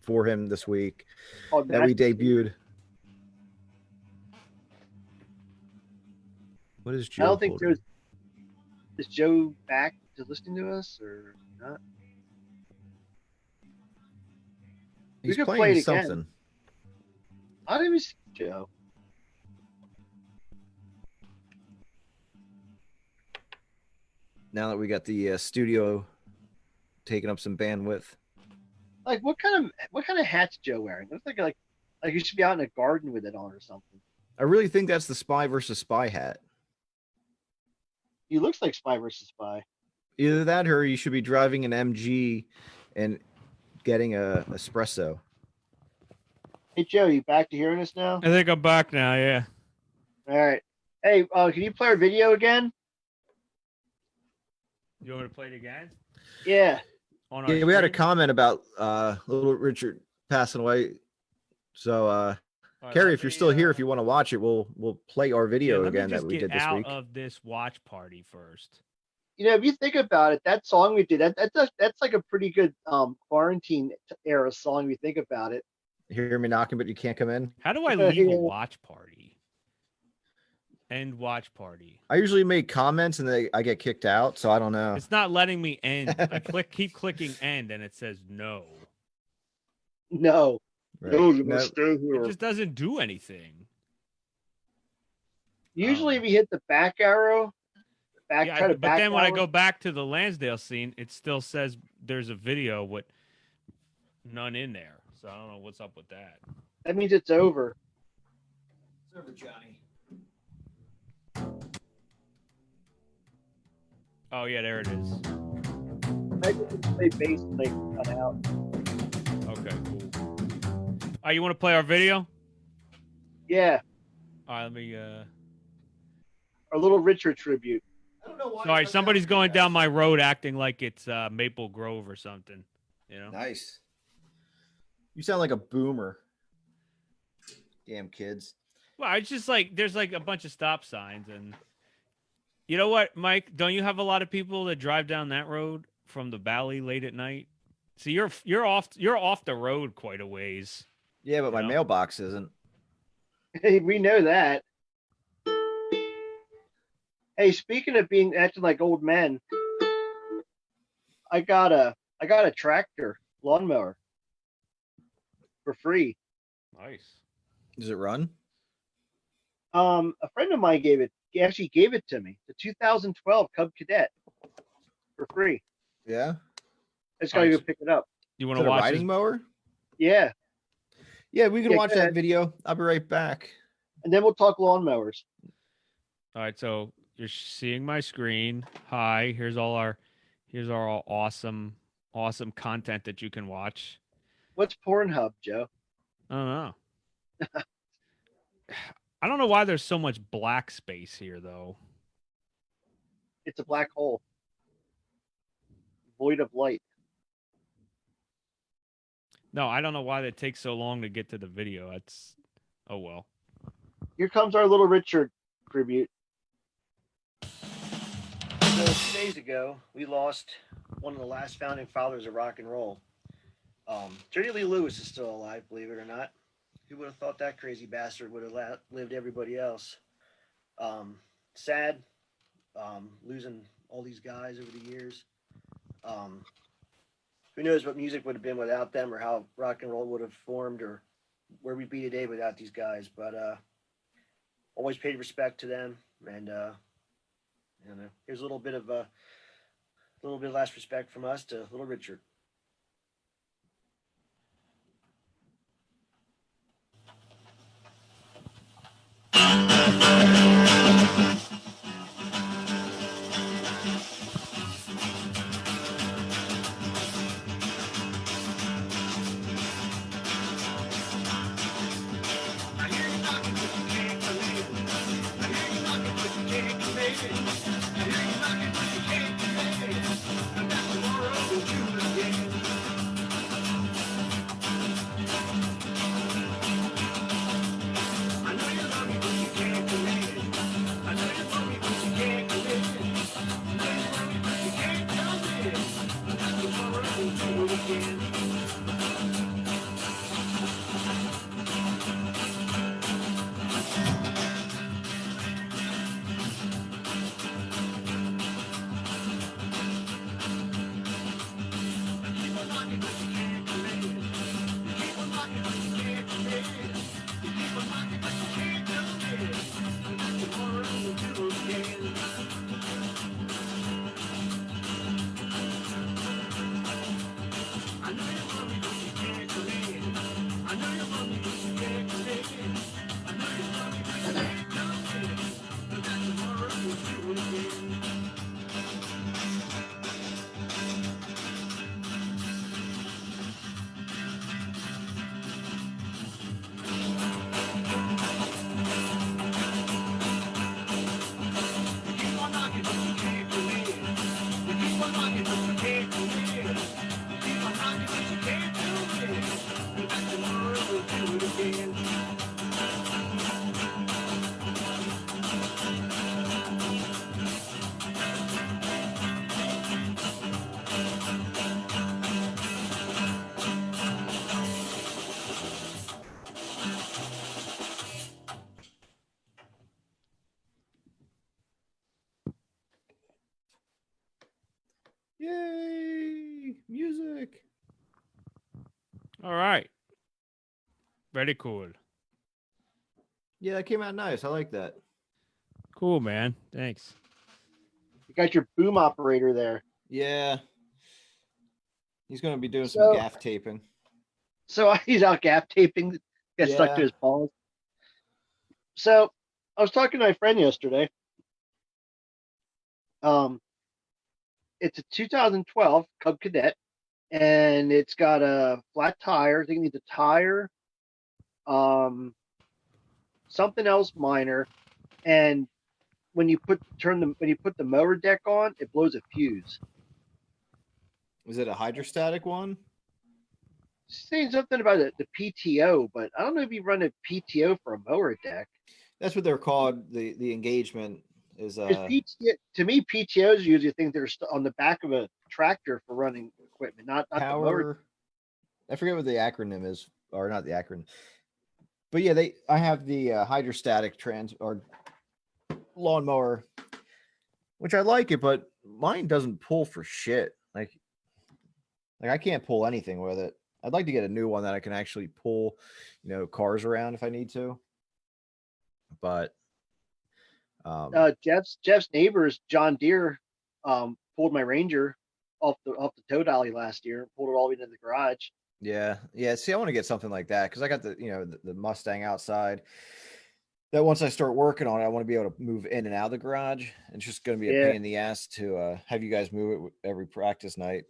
for him this week that we debuted. What is Joe? I don't think there's. Is Joe back to listening to us or not? He's could play playing it again. something. I didn't even see Joe. Now that we got the studio taking up some bandwidth. Like what kind of hat's Joe wearing? Looks like you should be out in a garden with it on or something. I really think that's the Spy versus Spy hat. He looks like Spy versus Spy. Either that or you should be driving an MG and getting a espresso. Hey Joe, you back to hearing us now? I think I'm back now. Yeah. All right. Hey, can you play our video again? You want me to play it again? Yeah. On our Yeah, we had a screen? comment about little Richard passing away. So All right, Carrie, let if you're me, still here, if you want to watch it, we'll play our yeah, video let me again just that we get did this out week. of this watch party first. You know, if you think about it, that song we did, that's like a pretty good quarantine era song if you think about it. Hear me knocking, but you can't come in. How do I leave a Yeah. watch party? End watch party. I usually make comments and I get kicked out, so I don't know. It's not letting me end. I keep clicking end, and it says no. No. Right. No, you No, must stay It here. just doesn't do anything. Usually if you hit the back arrow, Yeah, but then when I go back to the Lansdale scene, it still says there's a video with none in there. So I don't know what's up with that. that means it's over. It's over, Johnny. Oh yeah, there it is. I can play bass and they cut out. Okay, cool. Oh, you want to play our video? Yeah. All right, let me. Our little Richard tribute. I don't know why. Sorry, somebody's going down my road acting like it's Maple Grove or something. You know. Nice. You sound like a boomer. Damn kids. Well, it's just like there's like a bunch of stop signs, and you know what, Mike? Don't you have a lot of people that drive down that road from the valley late at night? So you're off the road quite a ways. Yeah, but my know? mailbox isn't. Hey, we know that. Hey, speaking of being acting like old men, I got a tractor lawnmower for free. Nice. Does it run? A friend of mine he actually gave it to me. The 2012 Cub Cadet for free. Yeah. I just gotta Nice. go pick it up. You Is want it to a watch riding mower? Yeah, Yeah, we can Yeah, watch go that ahead. video. I'll be right back. and then we'll talk lawnmowers. All right, so you're seeing my screen. Hi, here's our awesome content that you can watch. What's Pornhub, Joe? I don't know. I don't know why there's so much black space here though. It's a black hole, void of light. No, I don't know why that takes so long to get to the video. That's oh well. Here comes our little Richard tribute. So 2 days ago, we lost one of the last founding fathers of rock and roll. Jerry Lee Lewis is still alive, believe it or not. Who would have thought that crazy bastard would have lived everybody else? Sad, losing all these guys over the years. Who knows what music would have been without them, or how rock and roll would have formed, or where we'd be today without these guys. But always paid respect to them, and here's a little bit of last respect from us to little Richard. Sick. All right. Very cool. Yeah, that came out nice. I like that. Cool, man. Thanks. You got your boom operator there. Yeah. He's going to be doing some So, gaff taping. so he's out gaff taping, gets stuck to Yeah. his balls. So I was talking to my friend yesterday. It's a 2012 Cub Cadet, and it's got a flat tire. I think it needs a tire, something else minor, and when you put the mower deck on, it blows a fuse. Is it a hydrostatic one? Saying something about the PTO, but I don't know if you run a PTO for a mower deck. That's what they're called. The engagement is Because PTO, to me, PTOs usually think they're on the back of a tractor for running equipment, not the mower. power. I forget what the acronym is, or not the acronym. But yeah, I have the hydrostatic or lawnmower, which I like it, but mine doesn't pull for shit. Like I can't pull anything with it. I'd like to get a new one that I can actually pull, cars around if I need to. But Jeff's neighbors, John Deere, pulled my Ranger off the tow dolly last year, pulled it all the way into the garage. yeah. See, I want to get something like that because I got the Mustang outside. That once I start working on it, I want to be able to move in and out of the garage. It's just going to be a pain in the ass to have you guys move it every practice night.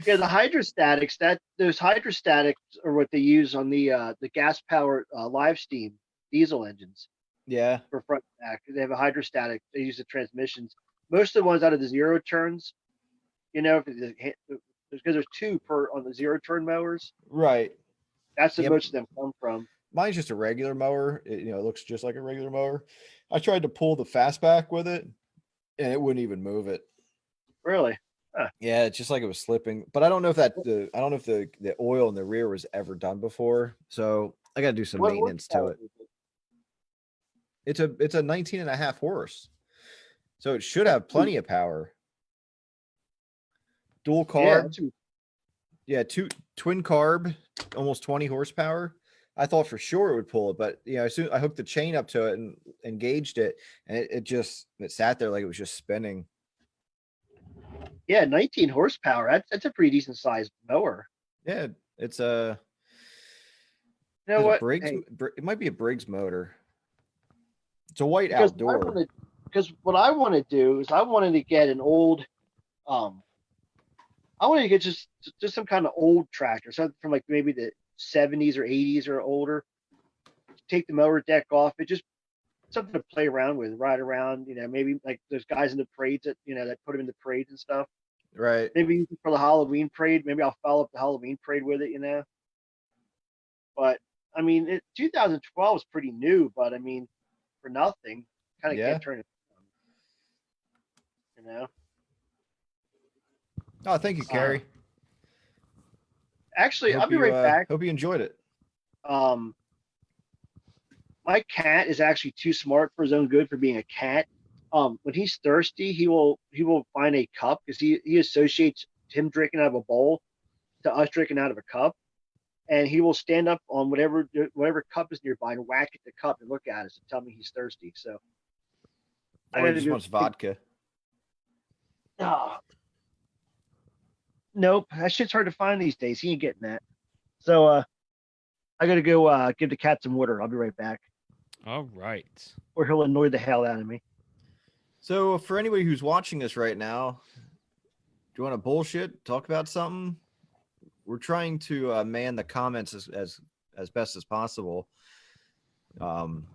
Yeah, the hydrostatics. Those hydrostatics are what they use on the gas powered live steam diesel engines Yeah. for front and back. They have a hydrostatic. They use the transmissions. Most of the ones out of the zero turns, because there's two per on the zero turn mowers. Right. That's where Yep. most of them come from. Mine's just a regular mower. It looks just like a regular mower. I tried to pull the fastback with it, and it wouldn't even move it. Really? Yeah, it's just like it was slipping. But I don't know if the oil in the rear was ever done before. So I got to do some What maintenance to it. horsepower is it? It's a 19 and a half horse. So it should have plenty of power. Dual Yeah, carb. Yeah, two twin carb, almost 20 horsepower. I thought for sure it would pull it, but as soon I hooked the chain up to it and engaged it, and it sat there like it was just spinning. yeah, 19 horsepower. That's a pretty decent sized mower. Yeah, it's a You know is it a what? Briggs. Hey, It might be a Briggs motor. It's a white because outdoor. what I want to do is I wanted to get an old, I wanted to get just some kind of old tractor, something from like maybe the 70s or 80s or older. Take the mower deck off. It just something to play around with, ride around. Maybe like those guys in the parades that put them in the parades and stuff. Right. Maybe use it for the Halloween parade. Maybe I'll follow up the Halloween parade with it. But I mean, 2012 is pretty new. But I mean, for nothing, kind of Yeah. can't turn it. Oh, thank you, Carrie. Actually, Hope I'll be you, right back. Hope you enjoyed it. My cat is actually too smart for his own good for being a cat. When he's thirsty, he will find a cup because he associates him drinking out of a bowl to us drinking out of a cup, and he will stand up on whatever cup is nearby and whack at the cup and look at us and tell me he's thirsty. So I Or got he to just do. wants vodka. Nope, that shit's hard to find these days. He ain't getting that. So I got to go give the cat some water. I'll be right back, All right. or he'll annoy the hell out of me. So for anybody who's watching this right now, do you want to bullshit? Talk about something? We're trying to man the comments as best as possible. Do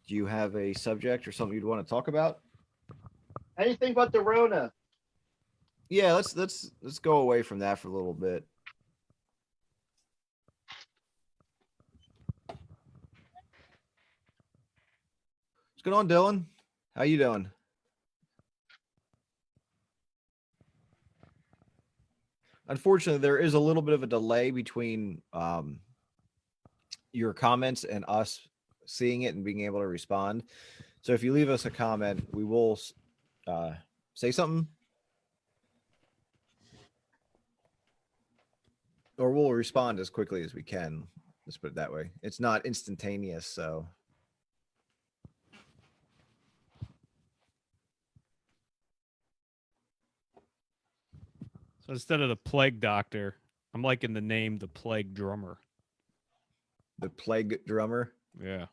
you have a subject or something you'd want to talk about? Anything but the Rona. Yeah, let's go away from that for a little bit. What's going on, Dylan? How you doing? Unfortunately, there is a little bit of a delay between your comments and us seeing it and being able to respond. So if you leave us a comment, we will say something. or we'll respond as quickly as we can. Let's put it that way. It's not instantaneous, so So instead of the plague doctor, I'm liking the name the plague drummer. the plague drummer. Yeah.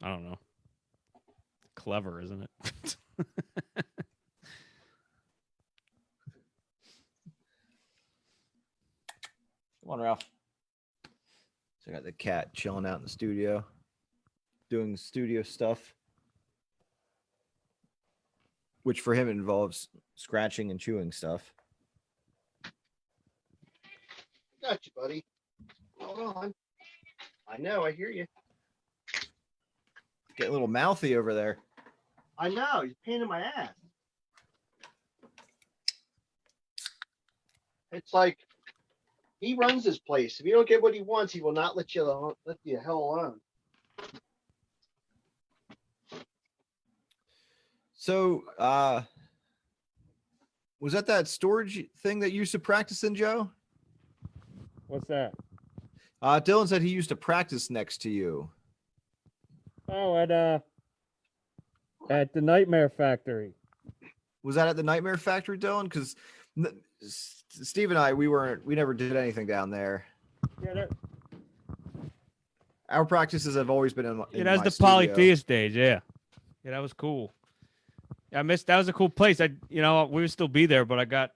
I don't know. Clever, isn't it? Come on, Ralph. So I got the cat chilling out in the studio, doing studio stuff, which for him involves scratching and chewing stuff. Got you, buddy. Hold on. I know. I hear you. Getting a little mouthy over there. I know. He's a pain in my ass. It's like he runs this place. If you don't get what he wants, he will not let you the hell alone. So, was that storage thing that you used to practice in, Joe? What's that? Dylan said he used to practice next to you. Oh, at the Nightmare Factory. Was that at the Nightmare Factory, Dylan? Because Steve and I, we never did anything down there. Yeah, Our practices have always been in Yeah, that's my the studio. polytheist stage. Yeah, yeah, that was cool. I missed. That was a cool place. We would still be there, but I got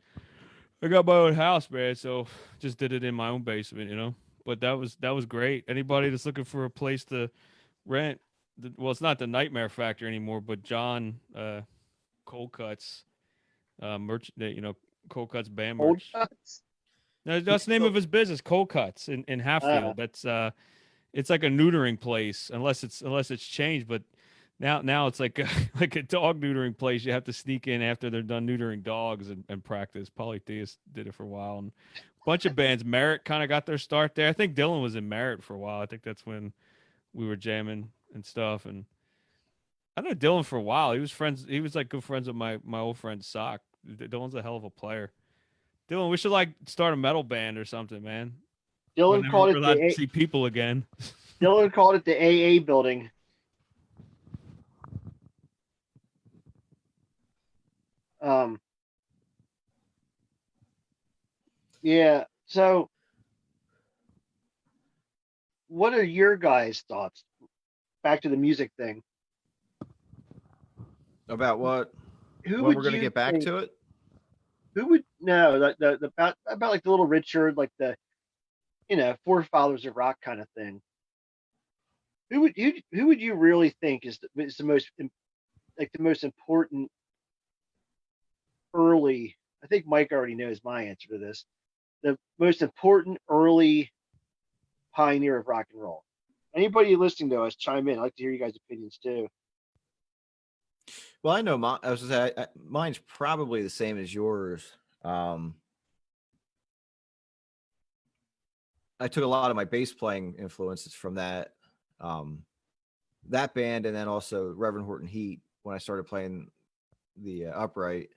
my own house, man. So just did it in my own basement, But that was great. Anybody that's looking for a place to rent, well, it's not the Nightmare Factory anymore, but John Cold Cuts, merch, Cold Cuts band Old merch. cuts. No, that's the name of his business, Cold Cuts in Hatfield. That's it's like a neutering place, unless it's changed. But now it's like like a dog neutering place. You have to sneak in after they're done neutering dogs and practice. Polytheist did it for a while, and a bunch of bands. Merit kind of got their start there. I think Dylan was in Merit for a while. I think that's when we were jamming and stuff. And I know Dylan for a while. He was like good friends with my old friend Sock. Dylan's a hell of a player. Dylan, we should like start a metal band or something, man. Dylan Whenever called we're it allowed to the see people again. Dylan called it the AA building. Yeah. So, what are your guys' thoughts? Back to the music thing. About what? Who When would we're going to you get back think- to it? Who would no the about like the Little Richard, like the forefathers of rock kind of thing? Who would you really think is the most important early? I think Mike already knows my answer to this. The most important early pioneer of rock and roll. Anybody listening to us, chime in. I'd like to hear you guys' opinions too. Well, I know I was gonna say mine's probably the same as yours. I took a lot of my bass playing influences from that band, and then also Reverend Horton Heat when I started playing the upright.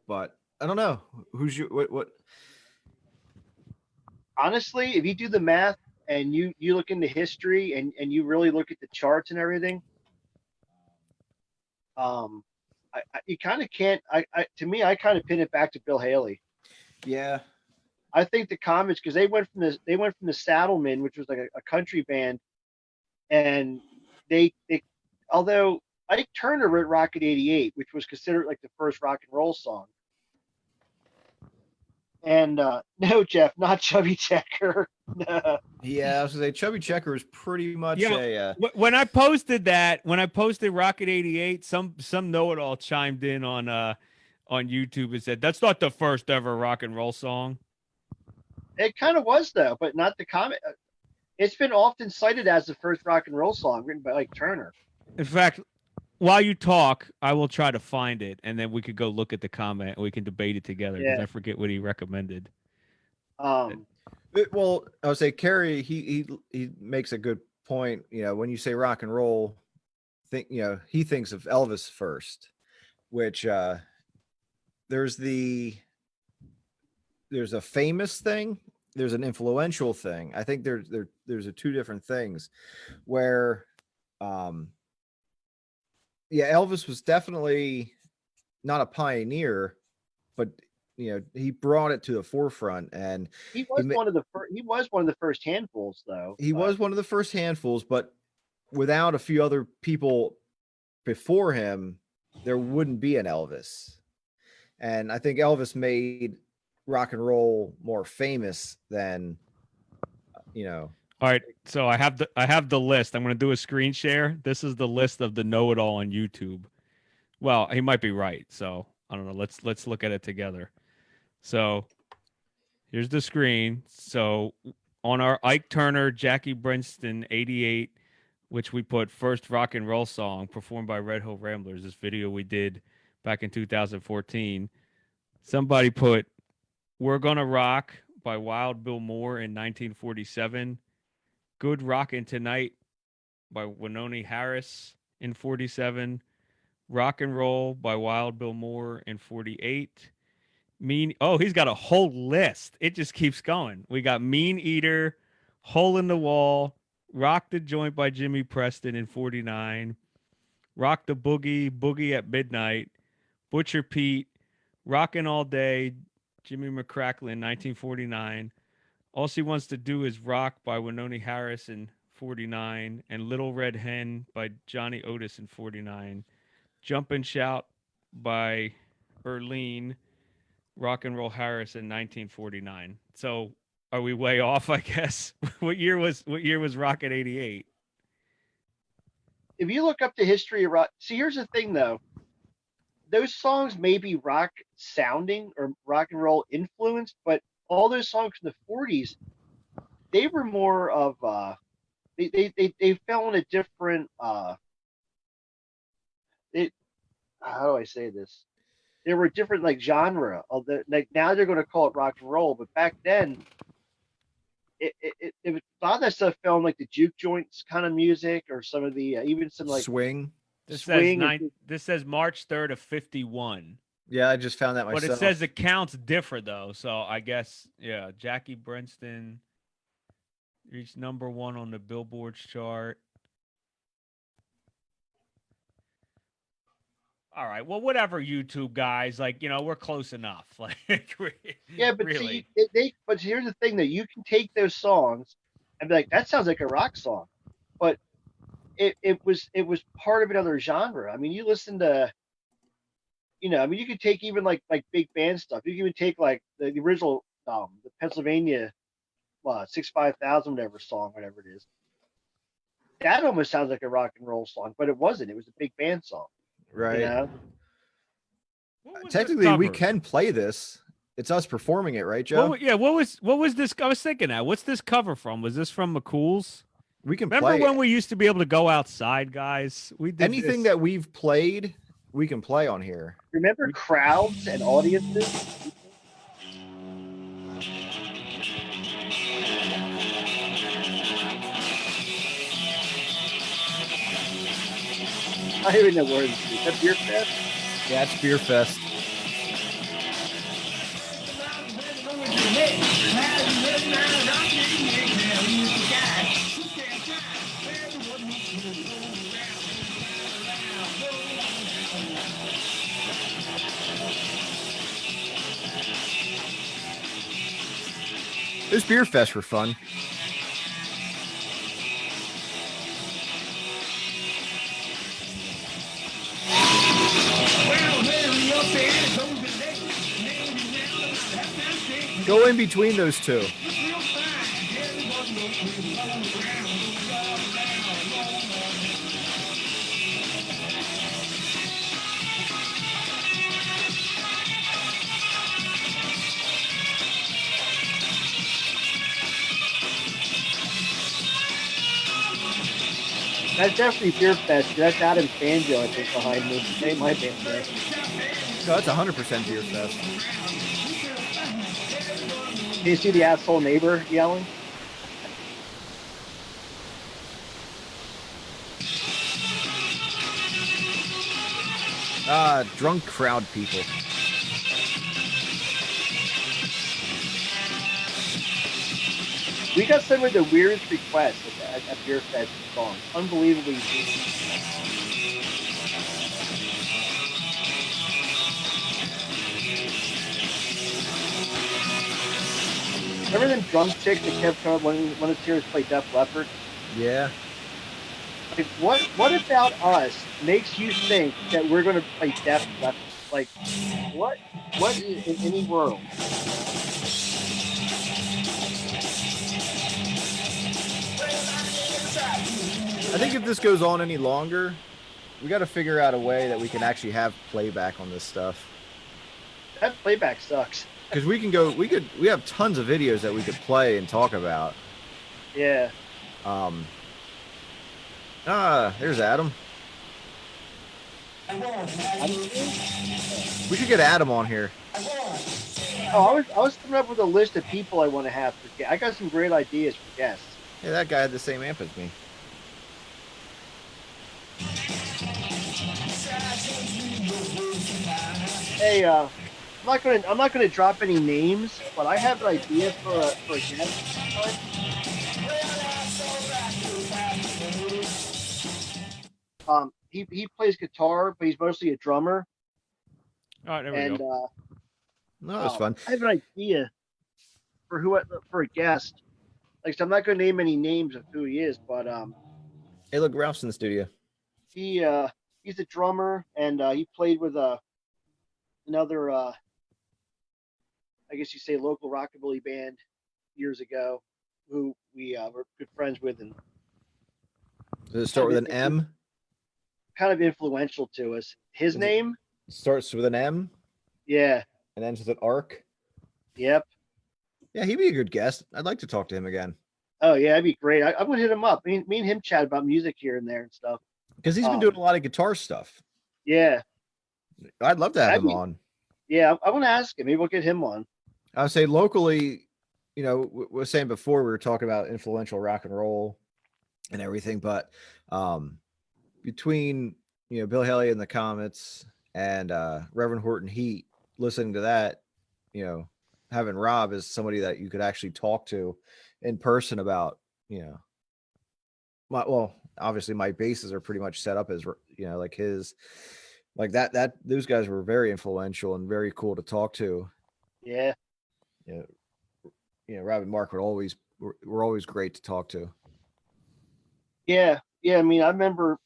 But I don't know who's your what. Honestly, if you do the math and you look into history and you really look at the charts and everything, you kind of can't. To me, I kind of pin it back to Bill Haley. Yeah, I think the Comets, because they went from the Saddlemen, which was like a country band, and they although Ike Turner wrote Rocket 88, which was considered like the first rock and roll song. And no, Jeff, not Chubby Checker. No. yeah. I was gonna say Chubby Checker is pretty much Yeah, a. when I posted Rocket 88, some know-it-all chimed in on YouTube and said that's not the first ever rock and roll song. It kind of was though, but not the Comet. It's been often cited as the first rock and roll song written by Ike Turner. In fact, while you talk, I will try to find it, and then we could go look at the comment and we can debate it together because Yeah. I forget what he recommended. Well, I would say Kerry. He makes a good point. When you say rock and roll, he thinks of Elvis first, which there's a famous thing, there's an influential thing. I think there's two different things where Elvis was definitely not a pioneer, but he brought it to the forefront, and He was one of the first. He was one of the first handfuls, though. he was one of the first handfuls, but without a few other people before him, there wouldn't be an Elvis. And I think Elvis made rock and roll more famous than, All right, so I have the list. I'm going to do a screen share. This is the list of the know-it-all on YouTube. Well, he might be right. So I don't know. Let's look at it together. So here's the screen. So on our Ike Turner, Jackie Brenston 88, which we put first rock and roll song performed by Red Hot Ramblers, this video we did back in 2014. Somebody put We're Gonna Rock by Wild Bill Moore in 1947. Good Rockin' Tonight by Wynonie Harris in 47. Rock and Roll by Wild Bill Moore in 48. He's got a whole list. It just keeps going. We got Mean Eater, Hole in the Wall, Rock the Joint by Jimmy Preston in 49. Rock the Boogie, Boogie at Midnight, Butcher Pete, Rockin' All Day, Jimmy McCracklin, 1949. All She Wants to Do Is Rock by Wynonie Harris in 49. And Little Red Hen by Johnny Otis in 49. Jump and Shout by Earlene, Rock and Roll Harris in 1949. So are we way off, I guess? What year was Rocket 88? If you look up the history of rock, see, here's the thing though. Those songs may be rock sounding or rock and roll influenced, but all those songs from the 40s, they were more of they fell in a different how do I say this? There were different like genre of the like now they're going to call it rock and roll, but back then a lot of that stuff fell in like the juke joints kind of music or some of the even some like swing. This swing. This says March 3rd of 51. Yeah, I just found that myself. But it says the counts differ though, so I guess Jackie Brenston reached number 1 on the Billboard chart. All right, well, whatever, YouTube guys. Like, we're close enough. Like, yeah, but really. see, but here's the thing: that you can take those songs and be like, that sounds like a rock song, but it was part of another genre. I mean, you listen to, you could take even like big band stuff. You can even take like the original, the Pennsylvania, 65000 whatever song, whatever it is. That almost sounds like a rock and roll song, but it wasn't. It was a big band song. Right. Technically, we can play this. It's us performing it, right, Joe? What was this? I was thinking that. What's this cover from? Was this from McCool's? We can remember play when we used to be able to go outside, guys. We did anything that we've played. We can play on here. Remember crowds and audiences? I don't even know where this is. Is that Beer Fest? Yeah, it's Beer Fest. Those Beer Fest were fun. Go in between those two. That's definitely Beer Fest. That's Adam's banjo, I think, behind me. It ain't my banjo. No, that's 100% Beer Fest. Do you see the asshole neighbor yelling? Drunk crowd people. We got some of the weirdest requests at Beer Fest songs. Unbelievably. Remember them drumsticks that kept coming when the series played Def Leppard? Yeah. Like, what about us makes you think that we're going to play Def Leppard? Like, what in any world? I think if this goes on any longer, we got to figure out a way that we can actually have playback on this stuff. That playback sucks. Because we have tons of videos that we could play and talk about. Yeah. There's Adam. We should get Adam on here. Oh, I was coming up with a list of people I want to have for guests. I got some great ideas for guests. Hey, that guy had the same amp as me. Hey, I'm not gonna drop any names, but I have an idea for a guest. He plays guitar, but he's mostly a drummer. All right, there we And go. No, it was fun. I have an idea for a guest. Like, so I'm not gonna name any names of who he is, but Hey, look, Ralph's in the studio. he's a drummer, and he played with another I guess you say local rockabilly band years ago, who we were good friends with, and Does it start with an M? kind of influential to us. His name? Starts with an M Yeah. and ends with an arc. Yep. Yeah, he'd be a good guest. I'd like to talk to him again. Oh yeah, that'd be great. I'm gonna hit him up. Me and him chat about music here and there and stuff. Because he's been doing a lot of guitar stuff. Yeah. I'd love to have him on. Yeah, I want to ask him. Maybe we'll get him on. I would say locally, we were saying before, we were talking about influential rock and roll and everything, but between Bill Haley and the Comets and Reverend Horton Heat, listening to that, having Rob as somebody that you could actually talk to in person about, obviously my bases are pretty much set up as like his, like that those guys were very influential and very cool to talk to. Yeah. Rob and Mark were always great to talk to. Yeah. I mean, I remember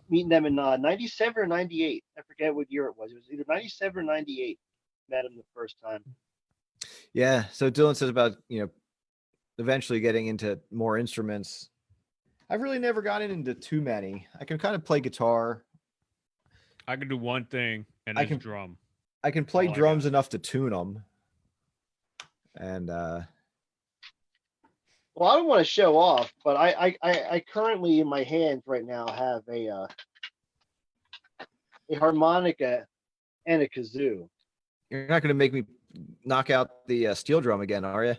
meeting them in 97 or 98. I forget what year it was. It was either 97 or 98. Met him the first time. Yeah. So Dylan says about, eventually getting into more instruments. I've really never gotten into too many. I can kind of play guitar. I can do one thing, and I it's can- drum. I can play Oh, I drums got enough to tune them. And Well, I don't want to show off, but I currently in my hands right now have a harmonica and a kazoo. you're not going to make me knock out the steel drum again, are you?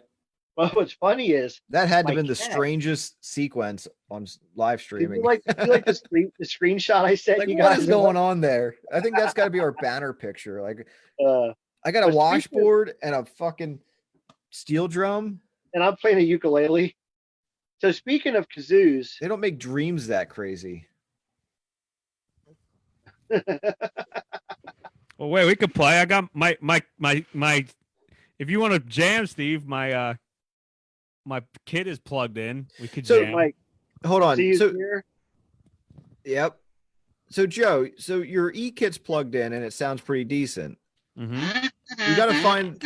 But what's funny is That had to My have been the cat. strangest sequence on live did streaming. you like the screenshot I sent Like, you what guys? is going on there? I think that's got to be our banner picture. Like, Uh, I got a But speaking of- washboard and a fucking steel drum. and I'm playing a ukulele. So speaking of kazoos, They don't make dreams that crazy. Well, wait, we could play. I got my. If you want to jam, Steve, my kid is plugged in. We could So, jam. Mike, Hold on. see you So, here. yep. So, Joe, your E-kit's plugged in and it sounds pretty decent. Mm-hmm. You got to find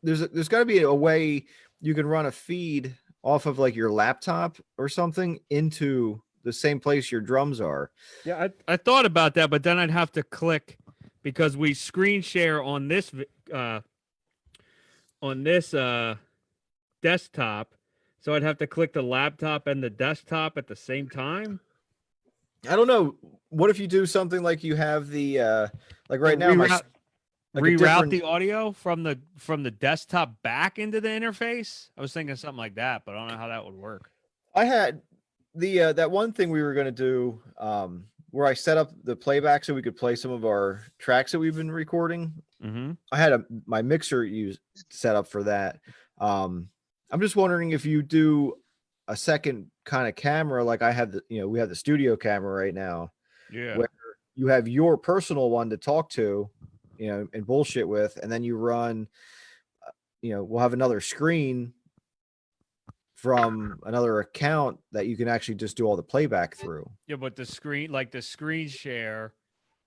there's got to be a way you can run a feed off of like your laptop or something into the same place your drums are. Yeah, I thought about that, but then I'd have to click because we screen share on this desktop, so I'd have to click the laptop and the desktop at the same time. I don't know. What if you do something like you have the like right now Reroute, like a reroute different- the audio from the desktop back into the interface. I was thinking something like that, but I don't know how that would work. I had the that one thing we were going to do where I set up the playback so we could play some of our tracks that we've been recording. Mm-hmm. I had my mixer set up for that. I'm just wondering if you do a second kind of camera, like I have we have the studio camera right now, Yeah. where you have your personal one to talk to, and bullshit with, and then you run, we'll have another screen from another account that you can actually just do all the playback through. Yeah, but the screen share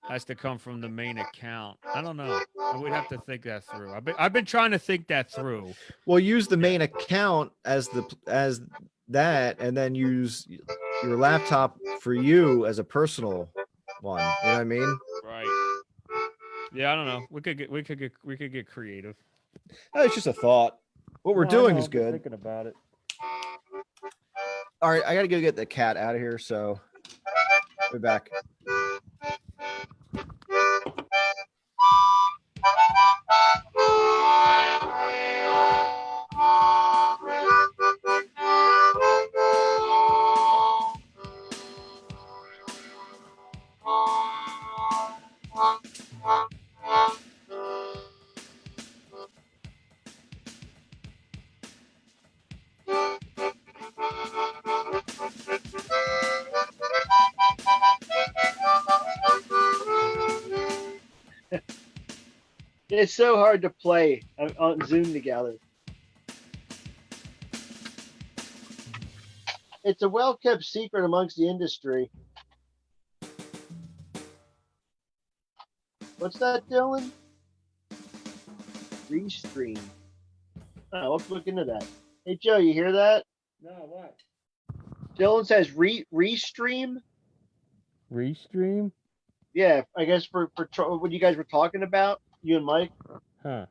has to come from the main account. I don't know. I would have to think that through. I've been trying to think that through. Well, use the main account as that, and then use your laptop for you as a personal one. You know what I mean? Right. Yeah, I don't know. We could get creative. It's just a thought. What we're No, I doing know, is I've been good. Thinking about it. All right, I got to go get the cat out of here, so we'll be back. It's so hard to play on Zoom together. It's a well-kept secret amongst the industry. What's that, Dylan? Restream. Oh, let's look into that. Hey, Joe, you hear that? No, what? Dylan says restream. Restream? Yeah, I guess for what you guys were talking about, you and Mike. Huh.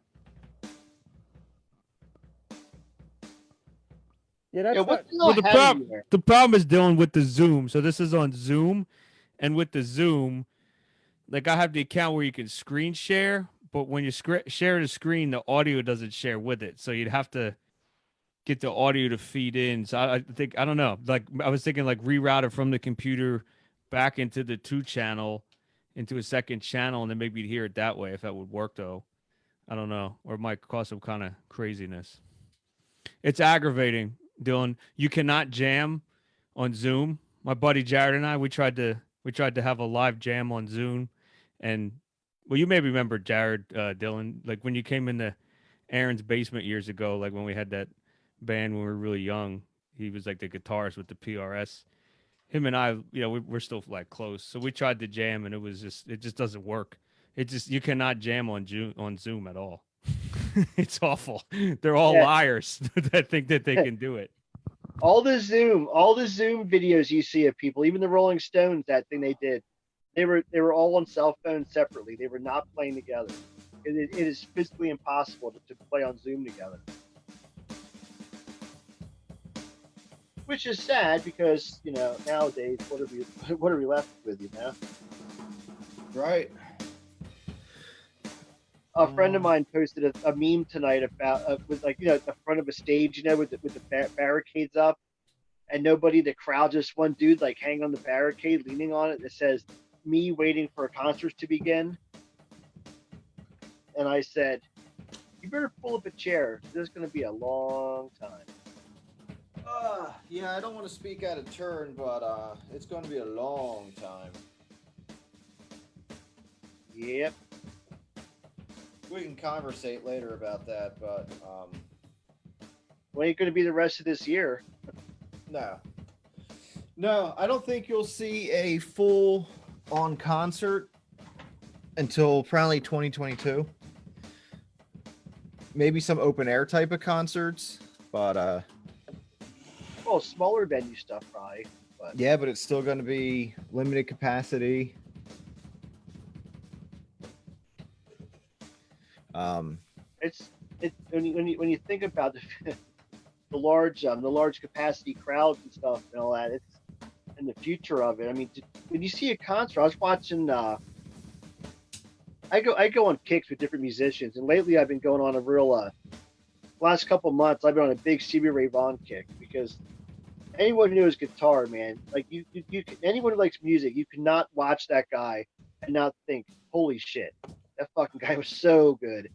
Yeah, that's Yeah, what not. the hell had you there? The problem is dealing with the Zoom. So this is on Zoom, and with the Zoom, like I have the account where you can screen share, but when you share the screen, the audio doesn't share with it. So you'd have to get the audio to feed in. So I think I don't know. Like I was thinking, like reroute it from the computer back into the 2-channel, into a second channel, and then maybe hear it that way if that would work though. I don't know, or it might cause some kind of craziness. It's aggravating, Dylan. You cannot jam on Zoom. My buddy Jared and I, we tried to have a live jam on Zoom, and well, you may remember Jared, Dylan, like when you came into Aaron's basement years ago, like when we had that band when we were really young. He was like the guitarist with the PRS. Him and I, we're still like close. So we tried to jam, and it just doesn't work. You cannot jam on Zoom at all. It's awful. They're all liars that think that they can do it. All the Zoom videos you see of people, even the Rolling Stones, that thing they did, they were all on cell phones separately. They were not playing together. It is physically impossible to play on Zoom together. Which is sad because, nowadays, what are we left with, Right. A friend of mine posted a meme tonight about with the front of a stage, with the barricades up, and the crowd, just one dude like hanging on the barricade, leaning on it. That says, "Me waiting for a concert to begin." And I said, "You better pull up a chair. This is going to be a long time." Yeah, I don't want to speak out of turn, but it's going to be a long time. Yep. We can conversate later about that, but Well, ain't going to be the rest of this year. No, I don't think you'll see a full on concert until probably 2022. Maybe some open air type of concerts, but Well, smaller venue stuff, probably. But yeah, but it's still going to be limited capacity. it's when you think about the large capacity crowds and stuff and all that, it's in the future of it. I mean, when you see a concert, I was watching. I go on kicks with different musicians, and lately I've been going on a real. Last couple months, I've been on a big Stevie Ray Vaughan kick because anyone who knows guitar, man, like anyone who likes music, you cannot watch that guy and not think, holy shit, that fucking guy was so good,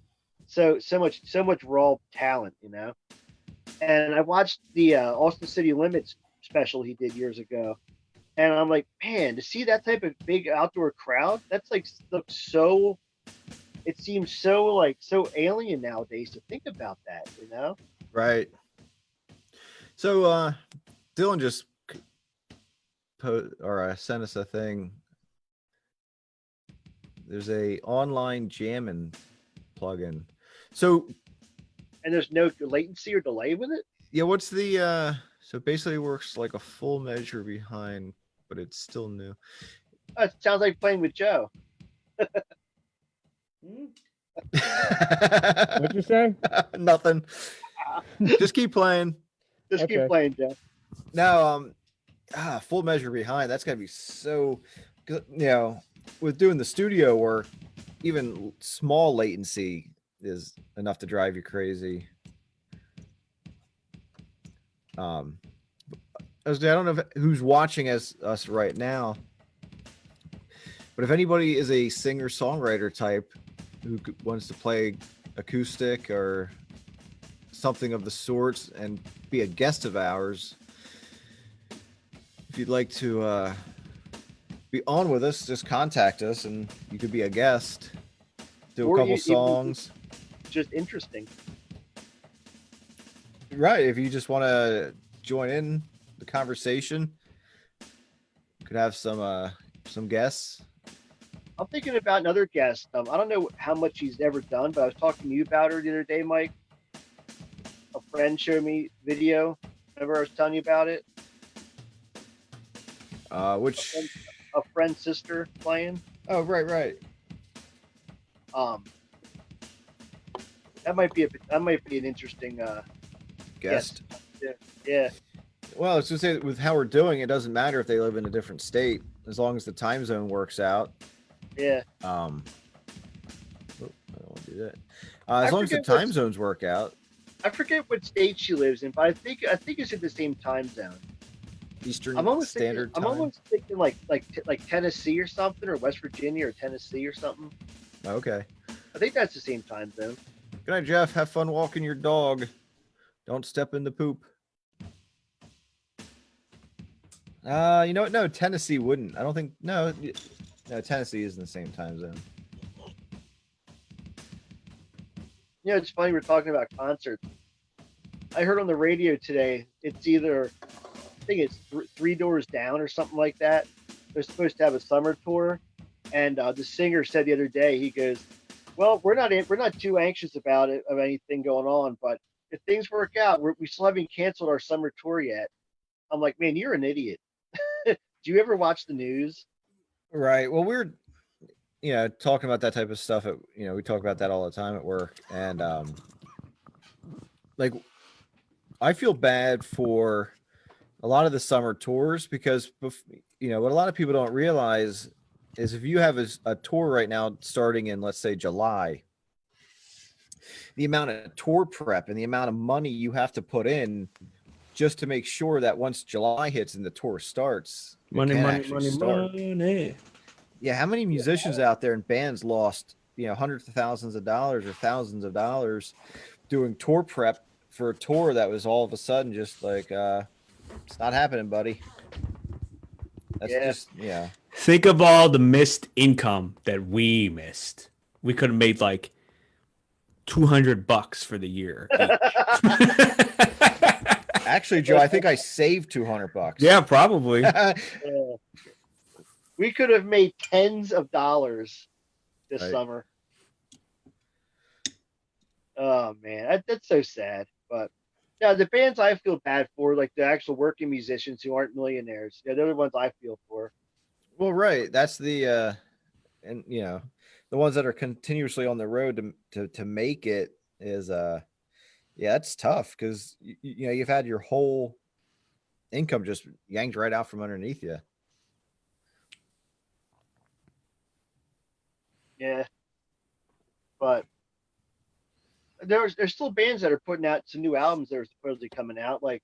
so much raw talent, and I watched the Austin City Limits special he did years ago, and I'm like, man, to see that type of big outdoor crowd, that's like looks so. It seems so like so alien nowadays to think about that, you know? Right. So Dylan just sent us a thing. There's a online jamming plugin. So And there's no latency or delay with it. yeah, what's the so basically it works like a full measure behind, but it's still new. Oh, it sounds like playing with Joe. What'd you say? Nothing. Just keep playing. Just keep Okay. playing, Joe. No, full measure behind. That's gotta be so. You know, with doing the studio work, even small latency is enough to drive you crazy. I don't know who's watching us right now, but if anybody is a singer songwriter type who wants to play acoustic or something of the sorts and be a guest of ours, if you'd like to be on with us, just contact us and you could be a guest, do Or a couple even songs. Just interesting. Right. If you just want to join in the conversation, could have some guests. I'm thinking about another guest. I don't know how much she's ever done, but I was talking to you about her the other day, Mike. A friend showed me video. Remember I was telling you about it? Which A friend's sister playing. oh right. That might be an interesting Guest. yeah. Well, I was gonna say with how we're doing, it doesn't matter if they live in a different state as long as the time zone works out. Yeah. I don't want to do that. As long as the time zones work out. I forget what state she lives in, but I think it's in the same time zone. Eastern thinking, Standard Time. I'm almost thinking like Tennessee or something, or West Virginia or Tennessee or something. Okay. I think that's the same time zone. Good night, Jeff. Have fun walking your dog. Don't step in the poop. You know what? No, Tennessee wouldn't. I don't think. No, Tennessee is in the same time zone. You know, it's funny we're talking about concerts. I heard on the radio today, it's either, I think it's Three Doors Down or something like that. They're supposed to have a summer tour, and the singer said the other day, he goes, "Well, we're not too anxious about it of anything going on, but if things work out, we still haven't canceled our summer tour yet." I'm like, man, you're an idiot. Do you ever watch the news? Right. Well, we're talking about that type of stuff. We talk about that all the time at work, and like I feel bad for a lot of the summer tours because what a lot of people don't realize is if you have a tour right now starting in, let's say, July, the amount of tour prep and the amount of money you have to put in just to make sure that once July hits and the tour starts, Money. Yeah, how many musicians out there and bands lost, hundreds of thousands of dollars or thousands of dollars doing tour prep for a tour that was all of a sudden just like, it's not happening, buddy. That's Think of all the missed income that we missed. We could have made like $200 for the year. Actually, Joe, I think I saved $200. Yeah, probably. We could have made tens of dollars this Right. summer. Oh man, that's so sad. But yeah, the bands I feel bad for, like the actual working musicians who aren't millionaires, they're the ones I feel for. Well, right. That's the and the ones that are continuously on the road to make it is it's tough because you've had your whole income just yanked right out from underneath you. Yeah, but there's still bands that are putting out some new albums that are supposedly coming out. Like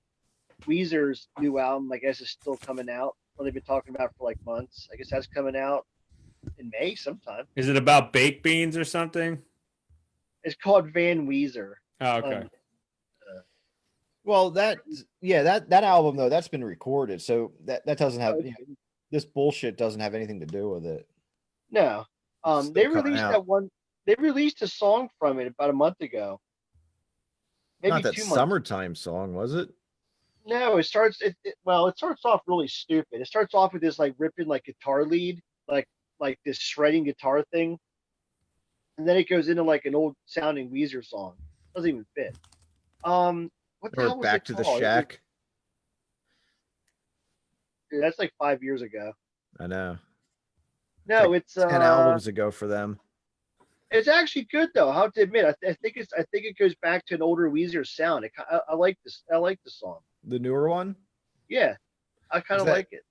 Weezer's new album, I guess, is still coming out. Well, they've been talking about for like months. I guess that's coming out in May sometime. Is it about baked beans or something? It's called Van Weezer. Oh, okay. Well, that album though, that's been recorded, so that doesn't have this bullshit doesn't have anything to do with it. No. It's They still coming released out. that one. They released a song from it about a month ago. Maybe Not that 2 months. summertime song, was it? No, it starts. Well, it starts off really stupid. It starts off with this like ripping like guitar lead, like this shredding guitar thing, and then it goes into like an old sounding Weezer song. Doesn't even fit. What the Or hell was Back it to the called? Shack? Dude, that's like 5 years ago. I know. No, like it's 10 albums ago for them. It's actually good though. I have to admit, I think it goes back to an older Weezer sound. I like this. I like the song. The newer one? Yeah, I kind Is of that- like it.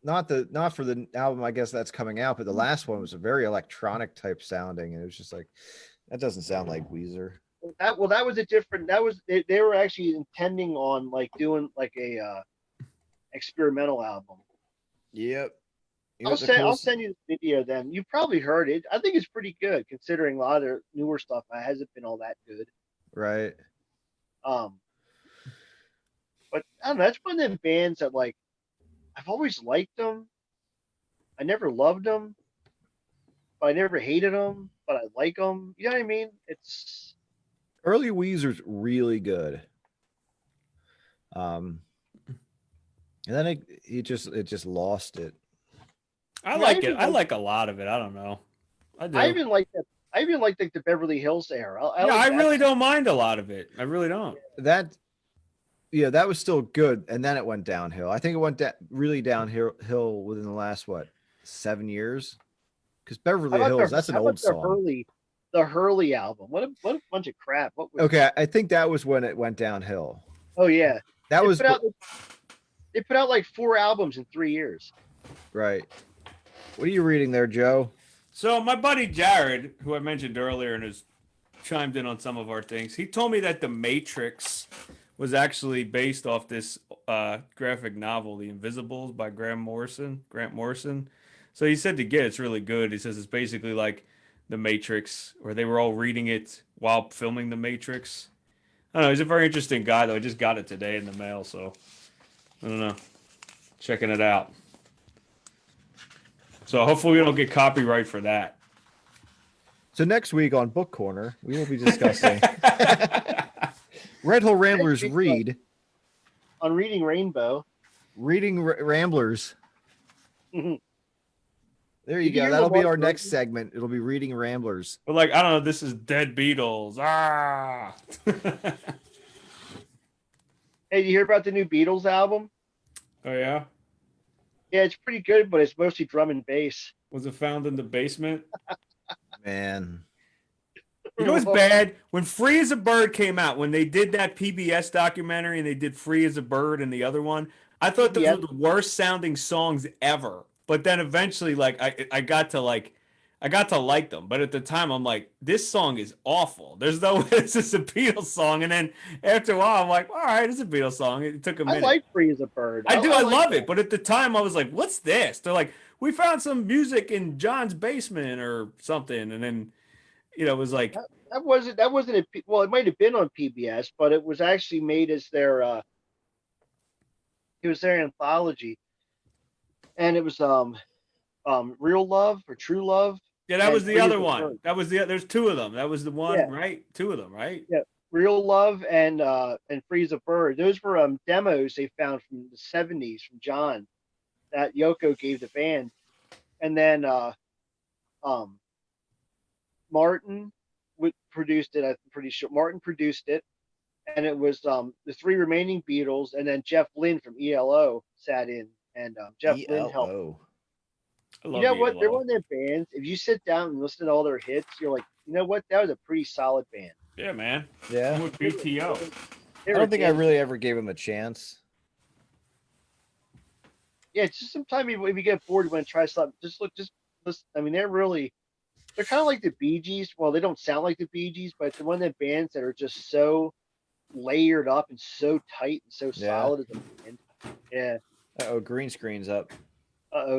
Not for the album, I guess that's coming out, but the last one was a very electronic type sounding, and it was just like that doesn't sound like Weezer. That was a different. That was they were actually intending on like doing like a experimental album. Yep. I'll send you the video then. You probably heard it. I think it's pretty good considering a lot of their newer stuff hasn't been all that good. Right. But I don't know. That's one of them bands that like I've always liked them. I never loved them, but I never hated them. But I like them. You know what I mean? It's Early Weezer's really good. And then it just lost it. I Yeah, like it. I like a lot of it. I don't know. I do. I even like that. I even like the Beverly Hills era. I Yeah, like I that. really don't mind a lot of it. I really don't. That was still good, and then it went downhill. I think it went really downhill within the last 7 years. Because Beverly Hills, that's an old song. The Hurley album. What a bunch of crap. What was Okay, I think that was when it went downhill. Oh yeah. That was they put out like 4 albums in 3 years. right. What are you reading there, Joe? So my buddy Jared, who I mentioned earlier and has chimed in on some of our things, he told me that The Matrix was actually based off this graphic novel, The Invisibles by Grant Morrison. So he said to get it's really good. He says it's basically like The Matrix, or they were all reading it while filming The Matrix. I don't know. He's a very interesting guy, though. I just got it today in the mail, so I don't know. Checking it out. So hopefully we don't get copyright for that. So next week on Book Corner, we will be discussing Red Hole Ramblers read on Reading Rainbow. Reading Ramblers. Mhm. There you Did you go. hear That'll be Lamar our next Burton? segment. It'll be Reading Ramblers. But like, I don't know, this is Dead Beatles. Ah. Hey, you hear about the new Beatles album? Oh yeah? Yeah, it's pretty good, but it's mostly drum and bass. Was it found in the basement? Man. You know what's bad? When Free as a Bird came out, when they did that PBS documentary and they did Free as a Bird and the other one, I thought those were the worst sounding songs ever. But then eventually, like, I got to like them. But at the time, I'm like, this song is awful. There's no way this is a Beatles song. And then after a while, I'm like, all right, it's a Beatles song. It took a minute. I like Free as a Bird. I like love that. it. But at the time, I was like, what's this? They're like, we found some music in John's basement or something. And then, it was like, that wasn't well, it might have been on PBS, but it was actually made as their anthology. And it was Real Love or True Love. yeah, that was the other one. That was there's 2 of them. That was the one, right? 2 of them, right? Yeah. Real Love and Free as a Bird. Those were demos they found from the 70s from John that Yoko gave the band. And then Martin produced it. I'm pretty sure Martin produced it, and it was the 3 remaining Beatles, and then Jeff Lynne from ELO sat in, and Jeff Lynne helped. You know what? They're one of their bands. If you sit down and listen to all their hits, you're like, you know what? That was a pretty solid band. Yeah, man. Yeah. With BTO. I don't think I really ever gave him a chance. Yeah, it's just sometimes if you get bored, you want to try something. Just listen. I mean, they're kind of like the Bee Gees. Well, they don't sound like the Bee Gees, but it's one of the bands that are just so layered up and so tight and so solid as a band. Yeah. Green screen's up.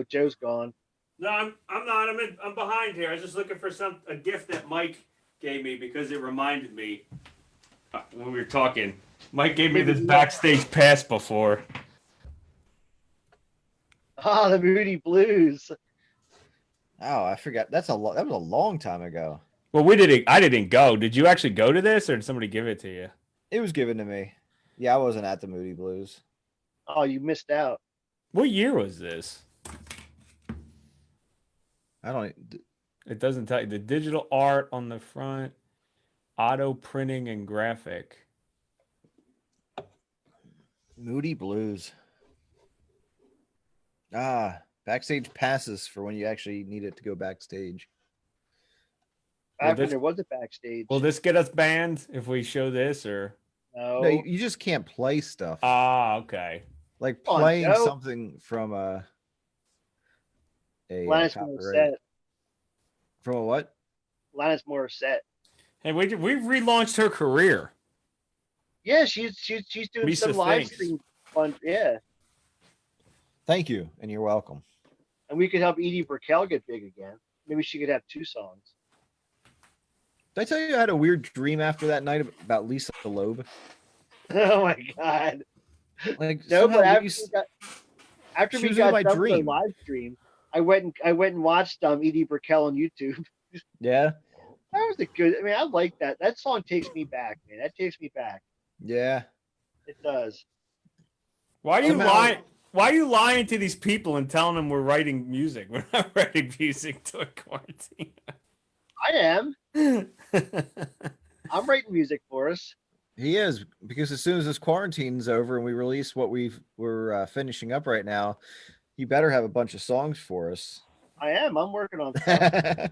Joe's gone. No, I'm not. I'm behind here. I was just looking for a gift that Mike gave me because it reminded me when we were talking. Mike gave me Maybe this we- backstage pass before. Ah, the Moody Blues. Oh, I forgot. That was a long time ago. Well, I didn't go. Did you actually go to this, or did somebody give it to you? It was given to me. Yeah, I wasn't at the Moody Blues. Oh, you missed out. What year was this? I don't. It doesn't tell you. The digital art on the front, auto printing and graphic. Moody Blues. Ah, backstage passes for when you actually need it to go backstage. Back when this- there was a backstage. Will this get us banned if we show this, or? No. No, you just can't play stuff. Ah, okay. Like Come on, playing Joe. something from a Alanis copyright. Morissette. From a what? Alanis Morissette. Hey, we've relaunched her career. Yeah, she's doing Lisa, some live thanks. stream fun. Yeah, Thank you, and you're welcome. and we could help Edie Brickell get big again. Maybe she could have 2 songs. Did I tell you I had a weird dream after that night about Lisa Loeb? Oh my god. Like No, somehow but after Lisa- we she was in got my done with our dream. live stream, I went and watched Edie Brickell on YouTube. yeah, That was a good. I mean, I like that. That song takes me back, man. That takes me back. yeah. It does. Why are you Somehow- lying? Why are you lying to these people and telling them we're writing music? We're not writing music to a quarantine. I am. I'm writing music for us. He is, because as soon as this quarantine's over and we release what we're finishing up right now, you better have a bunch of songs for us. I am. I'm working on stuff.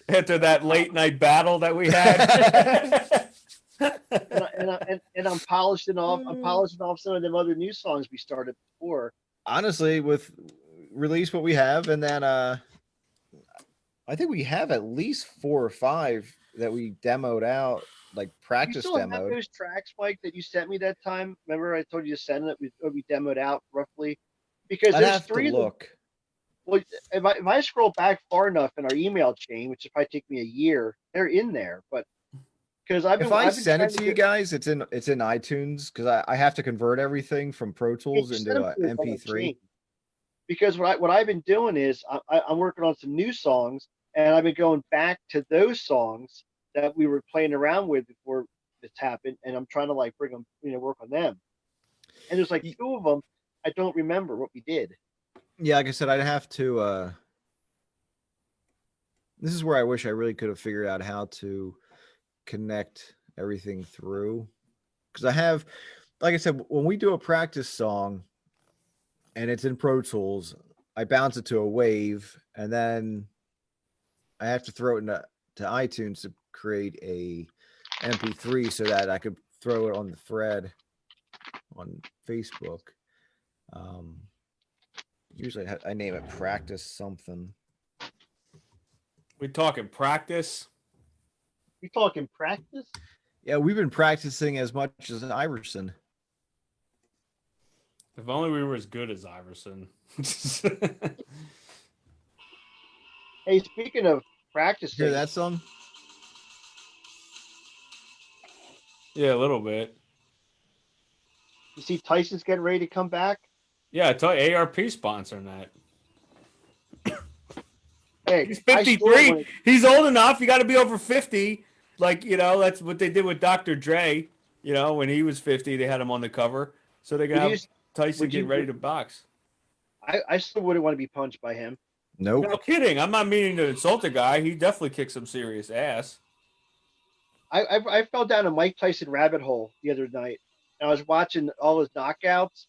After that late night battle that we had. and I'm polishing off. I'm polishing off some of them other new songs we started before. Honestly, with release what we have, and then I think we have at least 4 or 5 that we demoed out, like You practice still have demoed. those tracks, Mike, that you sent me that time. Remember, I told you to send it. We demoed out roughly because I'd there's have 3 to of them. look. Well, if I scroll back far enough in our email chain, which would probably take me a year, they're in there. But because I've been, If I I've been send it trying to you get- guys, it's in iTunes because I have to convert everything from Pro Yeah, Tools just into send a them to us on the MP3. chain. Because what I've been doing is I'm working on some new songs, and I've been going back to those songs that we were playing around with before this happened, and I'm trying to like bring them, work on them. And there's like 2 of them I don't remember what we did. Yeah, like I said, I'd have to. This is where I wish I really could have figured out how to connect everything through, because I have, like I said, when we do a practice song and it's in Pro Tools, I bounce it to a wave, and then I have to throw it into iTunes to create a MP3 so that I could throw it on the thread on Facebook. Usually I name it practice something. We talking practice? We talking practice? Yeah, we've been practicing as much as Iverson. If only we were as good as Iverson. Hey, speaking of practicing, Hear that song? Yeah, a little bit. you see Tyson's getting ready to come back. Yeah, I told you, ARP sponsoring that. Hey, He's I still 53. wanna- He's old enough. You got to be over 50. Like, that's what they did with Dr. Dre. When he was 50, they had him on the cover. So they got Would you- Tyson would you- get ready to box. I still wouldn't want to be punched by him. Nope. No kidding. I'm not meaning to insult the guy. He definitely kicked some serious ass. I fell down a Mike Tyson rabbit hole the other night. And I was watching all his knockouts.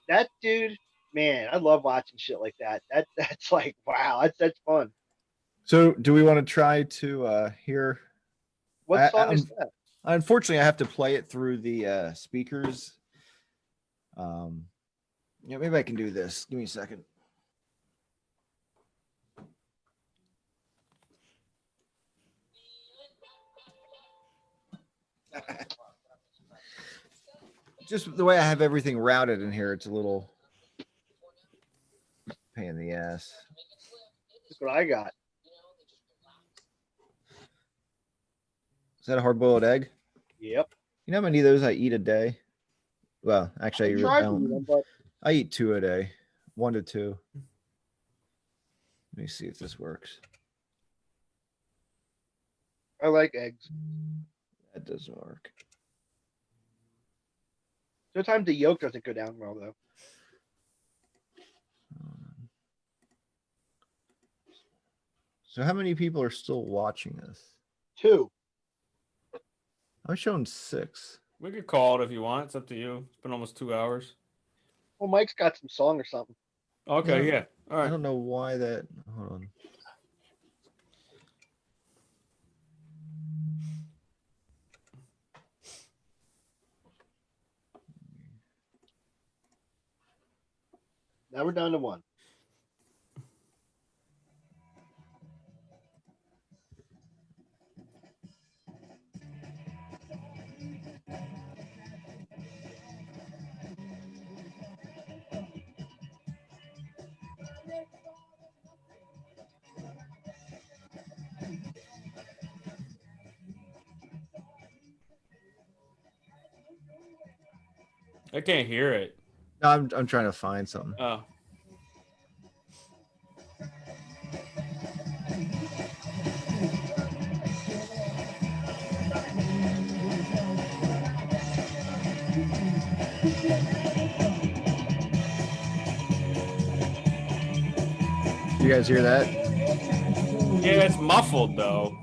That dude, man, I love watching shit like that. That's like, wow, that's fun. So, do we want to try to hear? What song is that? Unfortunately, I have to play it through the speakers. Yeah, maybe I can do this. Give me a second. Just the way I have everything routed in here, it's a little pain in the ass. That's what I got. Is that a hard-boiled egg? Yep. You know how many of those I eat a day? Well, actually, I tried to eat them, but I eat 2 a day, 1 to 2. Let me see if this works. I like eggs. That doesn't work. Sometimes the yolk doesn't go down well though. So how many people are still watching this? 2. I'm showing 6. We could call it if you want. It's up to you. It's been almost 2 hours. Well, Mike's got some song or something. Okay, yeah. All I right. don't know why that. Hold on. Now we're down to 1. I can't hear it. No, I'm trying to find something. Oh. You guys hear that? Yeah, it's muffled though.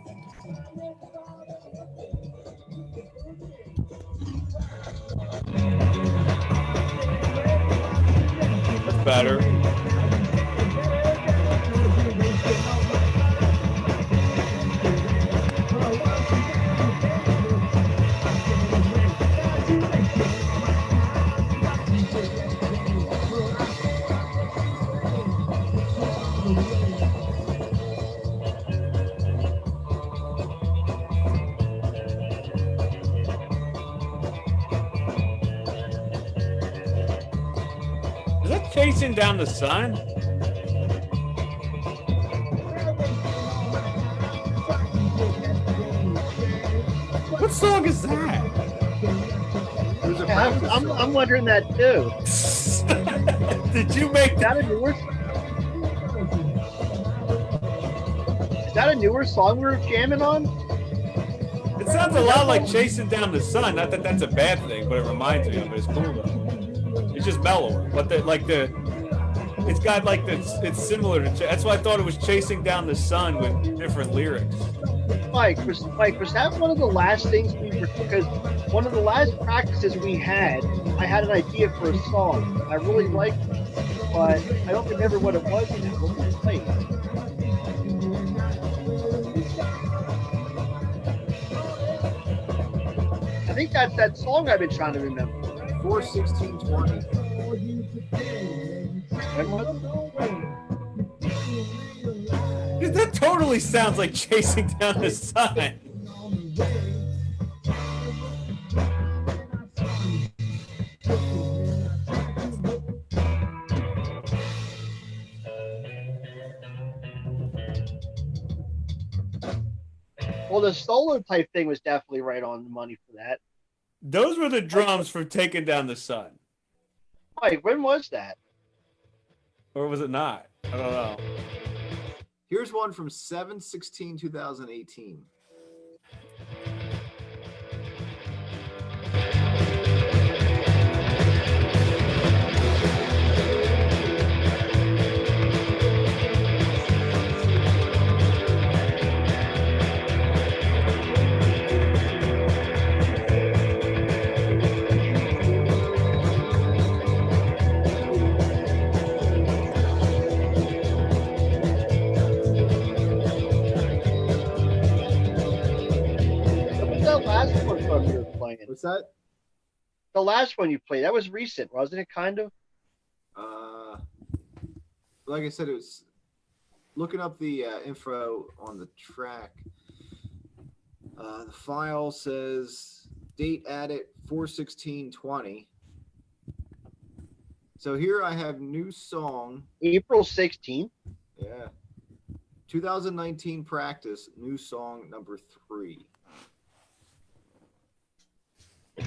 That's better. Is that chasing down the sun? What song is that? Yeah, I'm wondering that too. Did you make Is that? that a newer? Is that a newer song we're jamming on? It sounds a lot like chasing down the sun. Not that that's a bad thing, but it reminds me of it. It's cool though. It's just mellower, but it's got like it's similar to. That's why I thought it was chasing down the sun with different lyrics. Mike, was that one of the last things because one of the last practices we had, I had an idea for a song. I really liked it, but I don't remember what it was now. What we played. I think that's that song I've been trying to remember. 4/16/20. When was it? That totally sounds like chasing down the sun. Well, the solo type thing was definitely right on the money for that. Those were the drums for taking down the sun. Mike, when was that? Or was it not? I don't know. Here's one from 7/16/2018. What was that last one from you were playing? What's that? The last one you played, that was recent, wasn't it? Kind of. Like I said, it was looking up the info on the track. The file says date added 4/16/20. So here I have new song. April 16th. Yeah. 2019 practice, new song number 3. Yeah,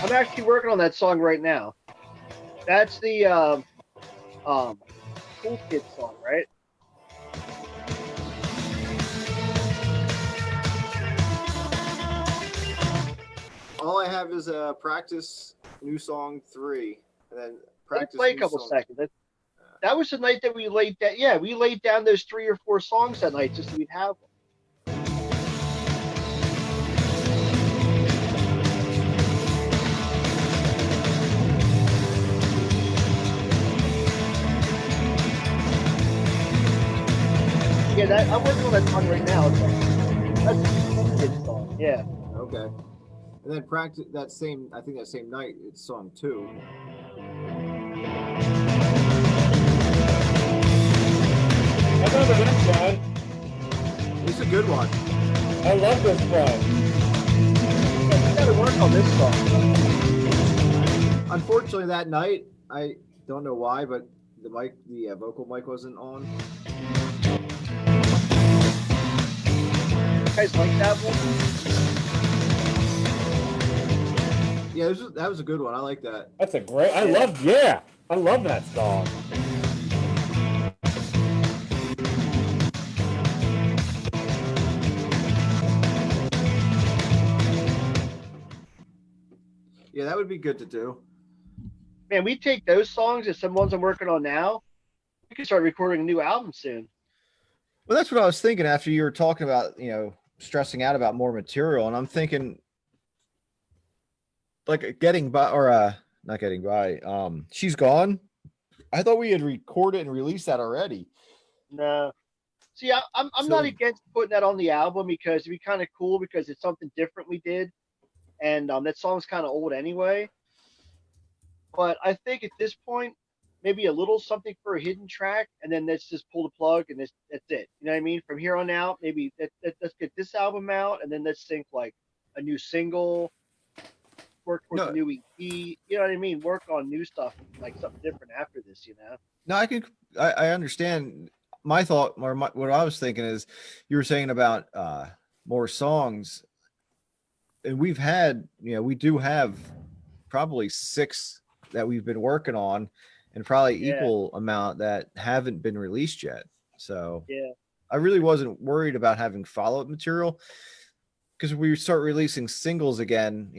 I'm actually working on that song right now. That's the Cool Kid song, right? All I have is practice new song 3, and then Let me practice play a new couple song. seconds. That was the night that we laid down. Yeah, we laid down those 3 or 4 songs that night just so we'd have them. Yeah, I'm working on that song right now. That's a Cool Kid song. Yeah. Okay. And then practice that same. I think that same night it's song 2. I remember this one. It's a good one. I love this one. Yeah, we got to work on this song. Unfortunately, that night I don't know why, but the vocal mic wasn't on. You guys like that one? Yeah, that was a good one. I like that. That's a great. I love that song. Yeah, that would be good to do. Man, we take those songs and some ones I'm working on now. We can start recording a new album soon. Well, that's what I was thinking after you were talking about, stressing out about more material, and I'm thinking like getting by or not getting by. She's Gone. I thought we had recorded and released that already. No. See, I'm not against putting that on the album because it'd be kind of cool because it's something different we did, and that song's kind of old anyway. But I think at this point, maybe a little something for a hidden track, and then let's just pull the plug and that's it. You know what I mean? From here on out, maybe let's get this album out, and then let's think like a new single, work towards a new EP. You know what I mean? Work on new stuff, like something different after this. No, I understand. My thought, or what I was thinking is, you were saying about more songs, and we do have probably 6 that we've been working on, and probably equal amount that haven't been released yet. So yeah, I really wasn't worried about having follow-up material, because if we start releasing singles again,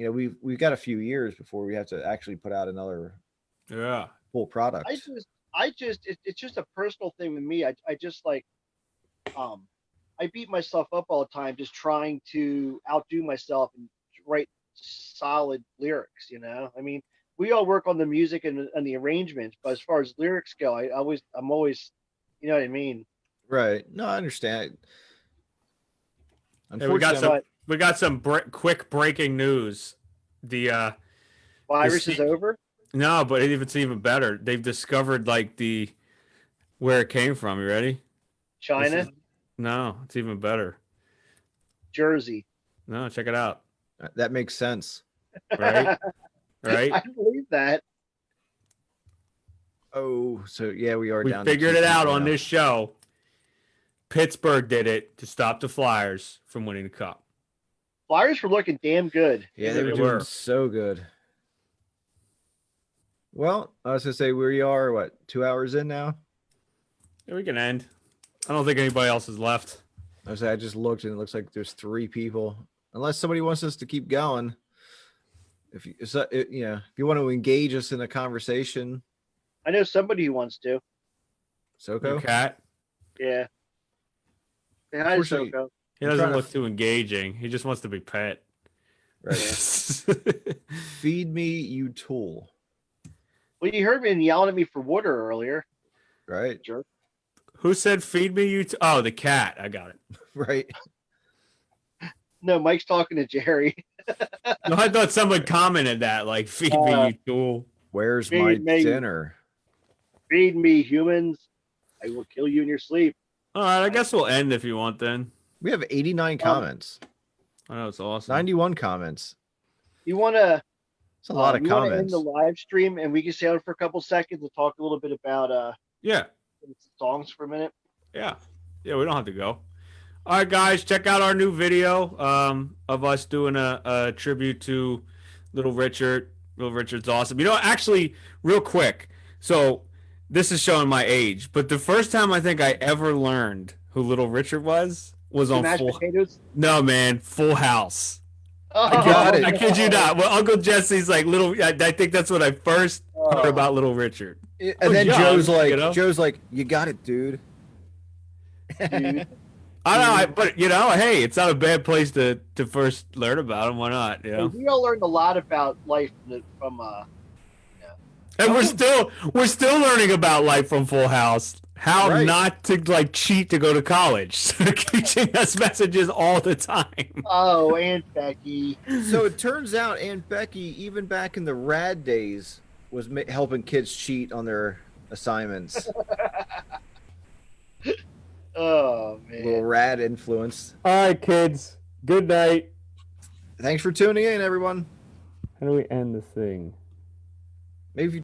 we've got a few years before we have to actually put out another full product. it's just a personal thing with me. I just like, I beat myself up all the time just trying to outdo myself and write solid lyrics. I mean, we all work on the music and the arrangements, but as far as lyrics go, I'm always, you know what I mean? Right. No, I understand. Hey, we got some quick breaking news. The virus is over. No, but it's even better. They've discovered where it came from. You ready? China? No, it's even better. Jersey. No, check it out. That makes sense. Right? Right? I believe that. Oh, so yeah, we figured it out on this show. Pittsburgh did it to stop the Flyers from winning the cup. Flyers were looking damn good. Yeah, they were doing so good. Well, I was gonna say, we are 2 hours in now? Yeah, we can end. I don't think anybody else is left. I just looked and it looks like there's 3 people. Unless somebody wants us to keep going. If you want to engage us in a conversation. I know somebody who wants to. Soko? Cat? Yeah. Hi, Soko. He doesn't look too engaging. He just wants to be pet. Right. Feed me, you tool. Well, you heard me yelling at me for water earlier. Right. Jerk. Who said feed me, you Oh, the cat. I got it. Right. No, Mike's talking to Jerry. No, I thought someone commented that, like, feed me, you tool. Where's my dinner? Feed me, humans. I will kill you in your sleep. All right, I guess we'll end if you want then. We have 89 comments. I know it's awesome. 91 comments. You want to? It's a lot of you want to end comments. the live stream and we can stay on for a couple seconds and talk a little bit about Yeah, songs for a minute. yeah, yeah. We don't have to go. All right, guys, check out our new video of us doing a tribute to Little Richard. Little Richard's awesome. You know, actually, real quick. So this is showing my age, but the first time I think I ever learned who Little Richard was The on mashed Full. potatoes. No, man, Full House. Oh, I got it. I kid you not. Well, Uncle Jesse's like little. I think that's when I first heard about Little Richard. And We're then young, Joe's like, you know? you got it, dude. Dude. I know, but you know, hey, it's not a bad place to first learn about him. Why not? You know. We all learned a lot about life from And we're still learning about life from Full House. How Right. not to like cheat to go to college. They're teaching us messages all the time. oh, Aunt Becky. So it turns out Aunt Becky, even back in the rad days, was helping kids cheat on their assignments. Oh Little man. rad influence. All right, kids. Good night. Thanks for tuning in, everyone. How do we end this thing? Maybe if you